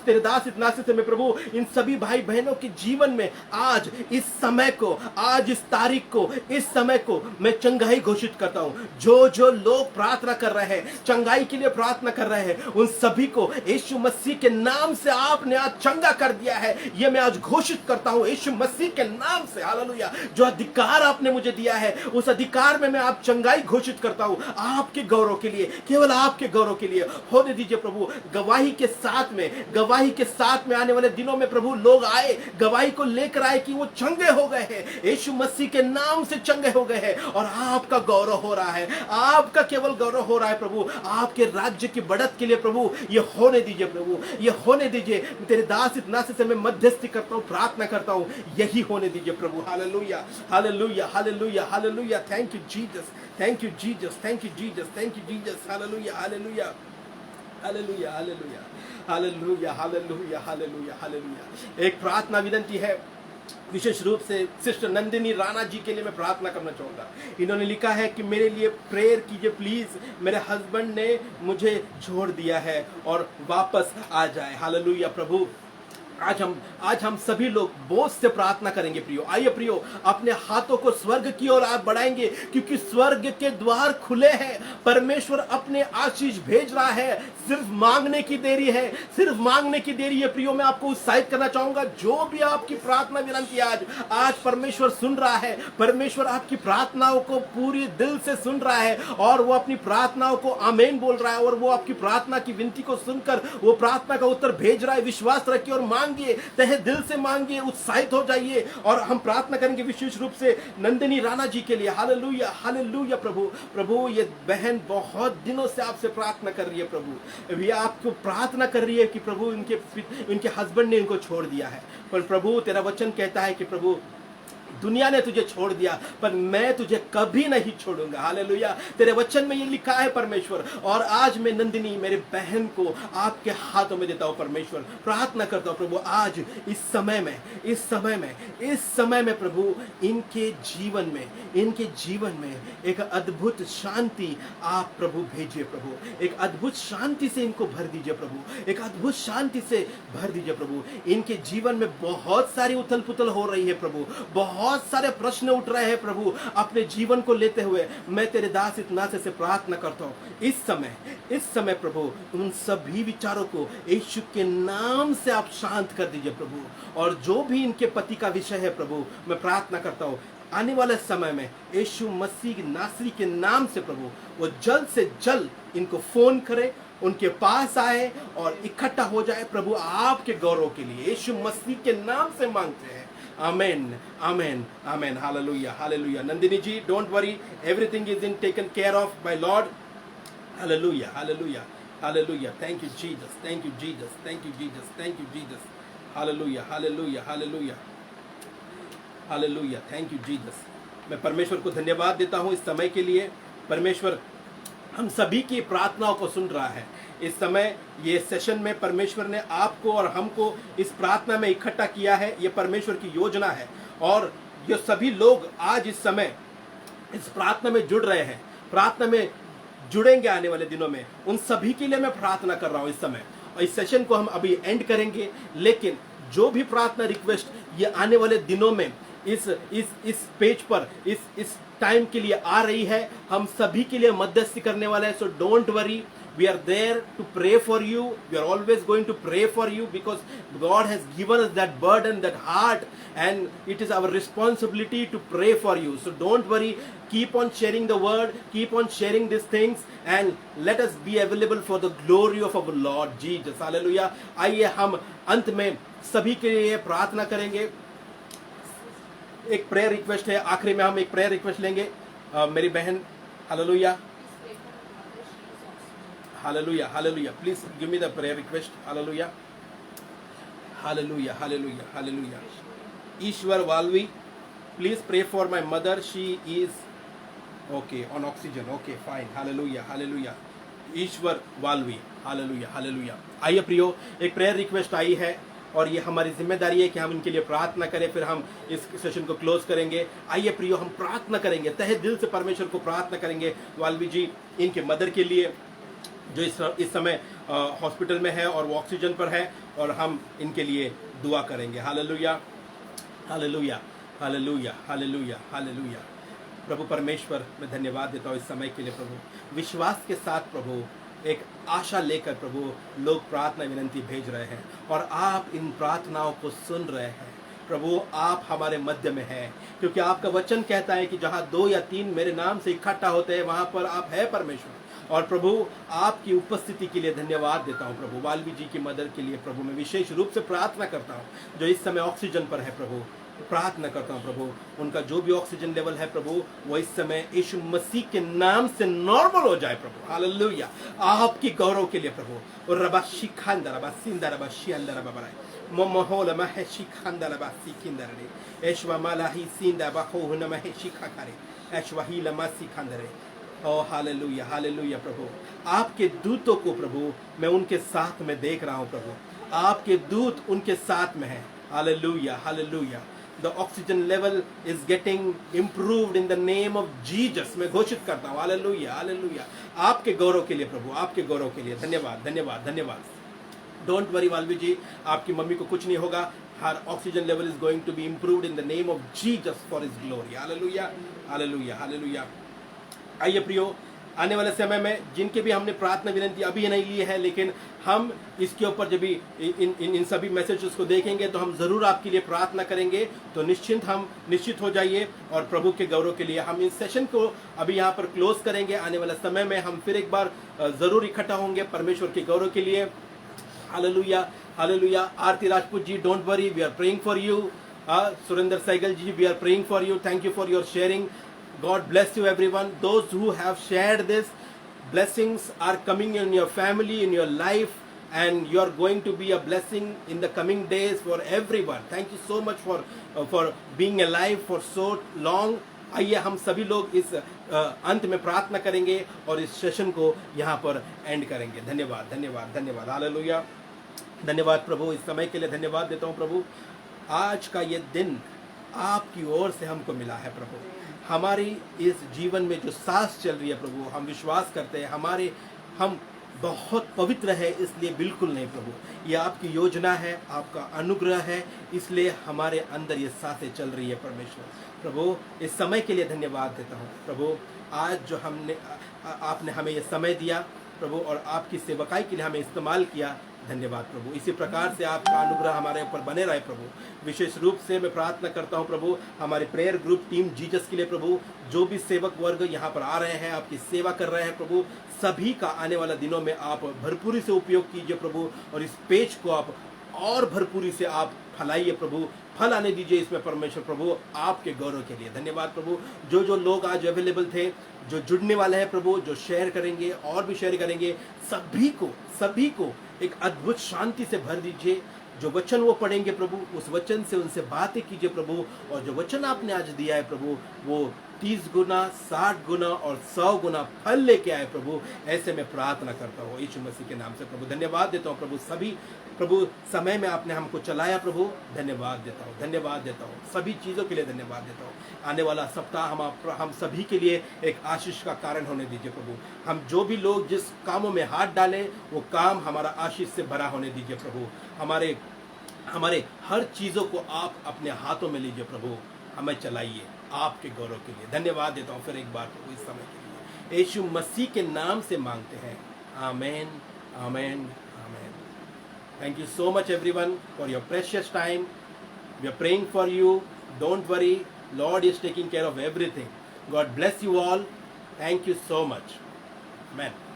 तेरे दास इस नाते से मैं प्रभु इन सभी भाई बहनों के जीवन में आज इस समय को, आज इस तारीख को, इस समय को मैं चंगाई घोषित करता हूं। जो लोग प्रार्थना कर रहे हैं, चंगाई के लिए प्रार्थना कर रहे हैं, उन सभी को यीशु मसीह के नाम से आपने आज चंगा कर दिया है। ये मैं आज घोषित करता हूं यीशु मसीह के नाम से। हालेलुया। जो अधिकार आपने मुझे दिया है, उस अधिकार में मैं आप चंगाई घोषित करता हूं, आपके गौरव के लिए, केवल आपके गौरव के लिए होने दीजिए प्रभु। गवाही के साथ में आने वाले दिनों में प्रभु लोग आए, गवाही को लेकर आए कि वो चंगे हो गए हैं, यीशु मसीह के नाम से चंगे हो गए हैं, और आपका गौरव हो रहा है, आपका केवल गौरव हो रहा है प्रभु। आपके राज्य की बढ़त के लिए प्रभु ये होने दीजिए प्रभु, ये होने दीजिए। तेरे दास इतना से मैं मध्यस्थी करता हूं, प्रार्थना करता हूं, यही होने दीजिए प्रभु। Hallelujah, hallelujah, hallelujah, hallelujah. Thank you Jesus, thank you Jesus, thank you Jesus, thank you Jesus. Hallelujah, hallelujah, hallelujah, hallelujah, hallelujah, hallelujah, hallelujah, hallelujah. एक प्रार्थना विनती है, विशेष रूप से सिस्टर नंदिनी राणा जी के लिए मैं प्रार्थना करना चाहूँगा। इन्होंने लिखा है कि मेरे लिए प्रेयर कीजिए प्लीज़, मेरे हस्बैंड ने मुझे छोड़ दिया है और वापस आ जाए। हालेलुया प्रभु, आज हम सभी लोग बोझ से प्रार्थना करेंगे प्रियो। आइए प्रियो, अपने हाथों को स्वर्ग की ओर आप बढ़ाएंगे, क्योंकि स्वर्ग के द्वार खुले हैं। परमेश्वर अपने आशीष भेज रहा है, सिर्फ मांगने की देरी है, सिर्फ मांगने की देरी है प्रियो। मैं आपको उत्साहित करना चाहूंगा, जो भी आपकी प्रार्थना विनती आज परमेश्वर सुन रहा है। परमेश्वर आपकी प्रार्थनाओं को पूरी दिल से सुन रहा है, और वो अपनी प्रार्थनाओं को आमीन बोल रहा है, और वो आपकी प्रार्थना की विनती को सुनकर वो प्रार्थना का उत्तर भेज रहा है। विश्वास रखिए और मांगिए, तहे दिल से मांगिए, उत्साहित हो जाइए। और हम प्रार्थना करेंगे विशेष रूप से नंदिनी राणा जी के लिए। हालेलुया, हालेलुया प्रभु ये बहन बहुत दिनों से आपसे प्रार्थना कर रही है प्रभु, अभी आपको प्रार्थना कर रही है कि प्रभु इनके हस्बैंड ने इनको छोड़ दिया है। पर प्रभु तेरा वचन कहता है कि प्रभु दुनिया ने तुझे छोड़ दिया पर मैं तुझे कभी नहीं छोड़ूंगा। हालेलुया, तेरे वचन में ये लिखा है परमेश्वर। और आज मैं नंदिनी मेरी बहन को आपके हाथों में देता हूँ परमेश्वर। प्रार्थना करता हूँ प्रभु, आज इस समय में प्रभु इनके जीवन में एक अद्भुत शांति आप प्रभु भेजिए प्रभु। एक अद्भुत शांति से इनको भर दीजिए प्रभु। एक अद्भुत शांति से भर दीजिए प्रभु। इनके जीवन में बहुत सारी उथल पुथल हो रही है प्रभु, बहुत सारे प्रश्न उठ रहे हैं प्रभु अपने जीवन को लेते हुए। मैं तेरे दास इतना से प्रार्थना करता हूँ इस समय प्रभु उन सभी विचारों को यीशु के नाम से आप शांत कर दीजिए प्रभु। और जो भी इनके पति का विषय है प्रभु, मैं प्रार्थना करता हूँ आने वाले समय में यीशु मसीह नासरी के नाम से प्रभु वो जल्द से जल्द इनको फोन करे, उनके पास आए और इकट्ठा हो जाए प्रभु आपके गौरव के लिए। यीशु मसीह के नाम से मांगते हैं, amen amen amen. Hallelujah hallelujah. Nandini ji, don't worry, everything is in taken care of by Lord. Hallelujah hallelujah hallelujah. Thank you Jesus, thank you Jesus, thank you Jesus, thank you Jesus. Hallelujah hallelujah hallelujah hallelujah. Thank you Jesus. मैं परमेश्वर को धन्यवाद देता हूँ इस समय के लिए। परमेश्वर हम सभी की प्रार्थनाओं को सुन रहा है। इस समय ये सेशन में परमेश्वर ने आपको और हमको इस प्रार्थना में इकट्ठा किया है। ये परमेश्वर की योजना है और ये सभी लोग आज इस समय इस प्रार्थना में जुड़ रहे हैं, प्रार्थना में जुड़ेंगे आने वाले दिनों में। उन सभी के लिए मैं प्रार्थना कर रहा हूँ इस समय। और इस सेशन को हम अभी एंड करेंगे, लेकिन जो भी प्रार्थना रिक्वेस्ट ये आने वाले दिनों में इस पेज पर इस टाइम के लिए आ रही है, हम सभी के लिए मध्यस्थी करने वाला है। So don't worry, we are there to pray for you. We are always going to pray for you because God has given us that burden, that heart, and it is our responsibility to pray for you. So don't worry, keep on sharing the word, keep on sharing these things, and let us be available for the glory of our Lord Jesus. Hallelujah. आइए हम अंत में सभी के लिए प्रार्थना करेंगे। एक प्रेयर रिक्वेस्ट है, आखिरी में हम एक प्रेयर रिक्वेस्ट लेंगे। मेरी बहन, hallelujah Hallelujah, hallelujah. Please give me the prayer request. Hallelujah. Hallelujah, hallelujah, hallelujah. Ishwar Valvi, please pray for my mother. She is okay on oxygen. Okay, fine. Hallelujah, hallelujah. Ishwar Valvi, hallelujah hallelujah. आइए प्रियो, एक prayer request आई है और ये हमारी जिम्मेदारी है कि हम इनके लिए प्रार्थना करें, फिर हम इस सेशन को क्लोज करेंगे। आइए प्रियो, हम प्रार्थना करेंगे, तहे दिल से परमेश्वर को प्रार्थना करेंगे वाल्वी जी इनके मदर के लिए जो इस समय हॉस्पिटल में है और वो ऑक्सीजन पर है, और हम इनके लिए दुआ करेंगे। Hallelujah hallelujah hallelujah hallelujah hallelujah. प्रभु परमेश्वर, मैं धन्यवाद देता हूँ इस समय के लिए प्रभु। विश्वास के साथ प्रभु, एक आशा लेकर प्रभु लोग प्रार्थना विनंती भेज रहे हैं और आप इन प्रार्थनाओं को सुन रहे हैं प्रभु। आप हमारे मध्य में हैं, क्योंकि आपका वचन कहता है कि जहाँ 2 या 3 मेरे नाम से इकट्ठा होते हैं वहाँ पर आप है परमेश्वर। और प्रभु आपकी उपस्थिति के लिए धन्यवाद देता हूँ प्रभु। वाल्वी जी की मदर के लिए प्रभु मैं विशेष रूप से प्रार्थना करता हूँ, जो इस समय ऑक्सीजन पर है प्रभु। प्रार्थना करता हूँ प्रभु, उनका जो भी ऑक्सीजन लेवल है प्रभु, वो इस समय यीशु मसीह के नाम से नॉर्मल हो जाए प्रभु। हालेलुया, आपकी गौरव के लिए प्रभु। और रबा शिखांदा रबा सिंदा रबा शियांदा रबा बराय मोमोला महे शिखांदा रबा सिकिंदा रे ऐशवा मालाही सिंदा बाहो न महे शिखा करे ऐशवा ही लमा सिखांदा रे। ओ हालेलुया हालेलुया प्रभु। आपके दूतों को प्रभु मैं उनके साथ में देख रहा हूँ प्रभु, आपके दूत उनके साथ में है। Hallelujah hallelujah. The oxygen level is getting improved in the name of Jesus. मैं घोषित करता हूँ हालेलुया हालेलुया। आपके गौरव के लिए प्रभु, आपके गौरव के लिए धन्यवाद धन्यवाद धन्यवाद। डोंट वरी वाल्वी जी, आपकी मम्मी को कुछ नहीं होगा। Her oxygen level is going to be improved in the name of Jesus for his glory. Hallelujah hallelujah hallelujah. आइए प्रियो, आने वाले समय में जिनके भी हमने प्रार्थना विनंती अभी नहीं ली है, लेकिन हम इसके ऊपर जब भी इन सभी मैसेजेस को देखेंगे तो हम ज़रूर आपके लिए प्रार्थना करेंगे। तो निश्चित हो जाइए, और प्रभु के गौरव के लिए हम इस सेशन को अभी यहाँ पर क्लोज करेंगे। आने वाले समय में हम फिर एक बार ज़रूर इकट्ठा होंगे परमेश्वर के गौरव के लिए। Hallelujah hallelujah. Aarti Rajput ji, don't worry, we are praying for you. Surendra Sehgal ji, we are praying for you. Thank you for your sharing. God bless you everyone. Those who have shared this, blessings are coming in your family, in your life. and you are going to be a blessing in the coming days for everyone. Thank you so much for being alive for so long. आइए हम सभी लोग इस अंत में प्रार्थना करेंगे और इस सेशन को यहाँ पर एंड करेंगे. धन्यवाद धन्यवाद धन्यवाद. हालेलुया. धन्यवाद प्रभु, इस समय के लिए धन्यवाद देता हूँ प्रभु. आज का ये दिन आपकी ओर से हमको मिला है प्रभु. हमारी इस जीवन में जो सांस चल रही है प्रभु, हम विश्वास करते हैं हम बहुत पवित्र है, इसलिए बिल्कुल नहीं प्रभु. ये आपकी योजना है, आपका अनुग्रह है, इसलिए हमारे अंदर ये सांसें चल रही है परमेश्वर. प्रभु इस समय के लिए धन्यवाद देता हूँ प्रभु. आज जो आपने हमें ये समय दिया प्रभु और आपकी सेवकाई के लिए हमें इस्तेमाल किया, धन्यवाद प्रभु. इसी प्रकार से आपका अनुग्रह हमारे ऊपर बने रहे प्रभु. विशेष रूप से मैं प्रार्थना करता हूं प्रभु हमारे प्रेयर ग्रुप टीम जीसस के लिए प्रभु. जो भी सेवक वर्ग यहां पर आ रहे हैं, आपकी सेवा कर रहे हैं प्रभु, सभी का आने वाला दिनों में आप भरपूरी से उपयोग कीजिए प्रभु. और इस पेज को आप और भरपूरी से आप फैलाइए प्रभु. फल आने दीजिए इसमें परमेश्वर प्रभु, आपके गौरव के लिए धन्यवाद प्रभु. जो लोग आज अवेलेबल थे, जो जुड़ने वाले हैं प्रभु, जो शेयर करेंगे और भी शेयर करेंगे, सभी को एक अद्भुत शांति से भर दीजिए. जो वचन वो पढ़ेंगे प्रभु, उस वचन से उनसे बातें कीजिए प्रभु. और जो वचन आपने आज दिया है प्रभु, वो 30 गुना, 60 गुना और 100 गुना फल लेके आए प्रभु. ऐसे मैं प्रार्थना करता हूँ यीशु मसीह के नाम से प्रभु. धन्यवाद देता हूँ प्रभु. सभी प्रभु समय में आपने हमको चलाया प्रभु, धन्यवाद देता हूँ, धन्यवाद देता हूँ. सभी चीज़ों के लिए धन्यवाद देता हूँ. आने वाला सप्ताह हम सभी के लिए एक आशीष का कारण होने दीजिए प्रभु. हम जो भी लोग जिस कामों में हाथ डालें, वो काम हमारा आशीष से भरा होने दीजिए प्रभु. हमारे हर चीज़ों को आप अपने हाथों में लीजिए प्रभु. हमें चलाइए आपके गौरव के लिए. धन्यवाद देता हूँ फिर एक बार प्रभु इस समय के लिए. यीशु मसीह के नाम से मांगते हैं. Amen amen amen. Thank you so much everyone for your precious time. We are praying for you. Don't worry. Lord is taking care of everything. God bless you all. Thank you so much. Amen.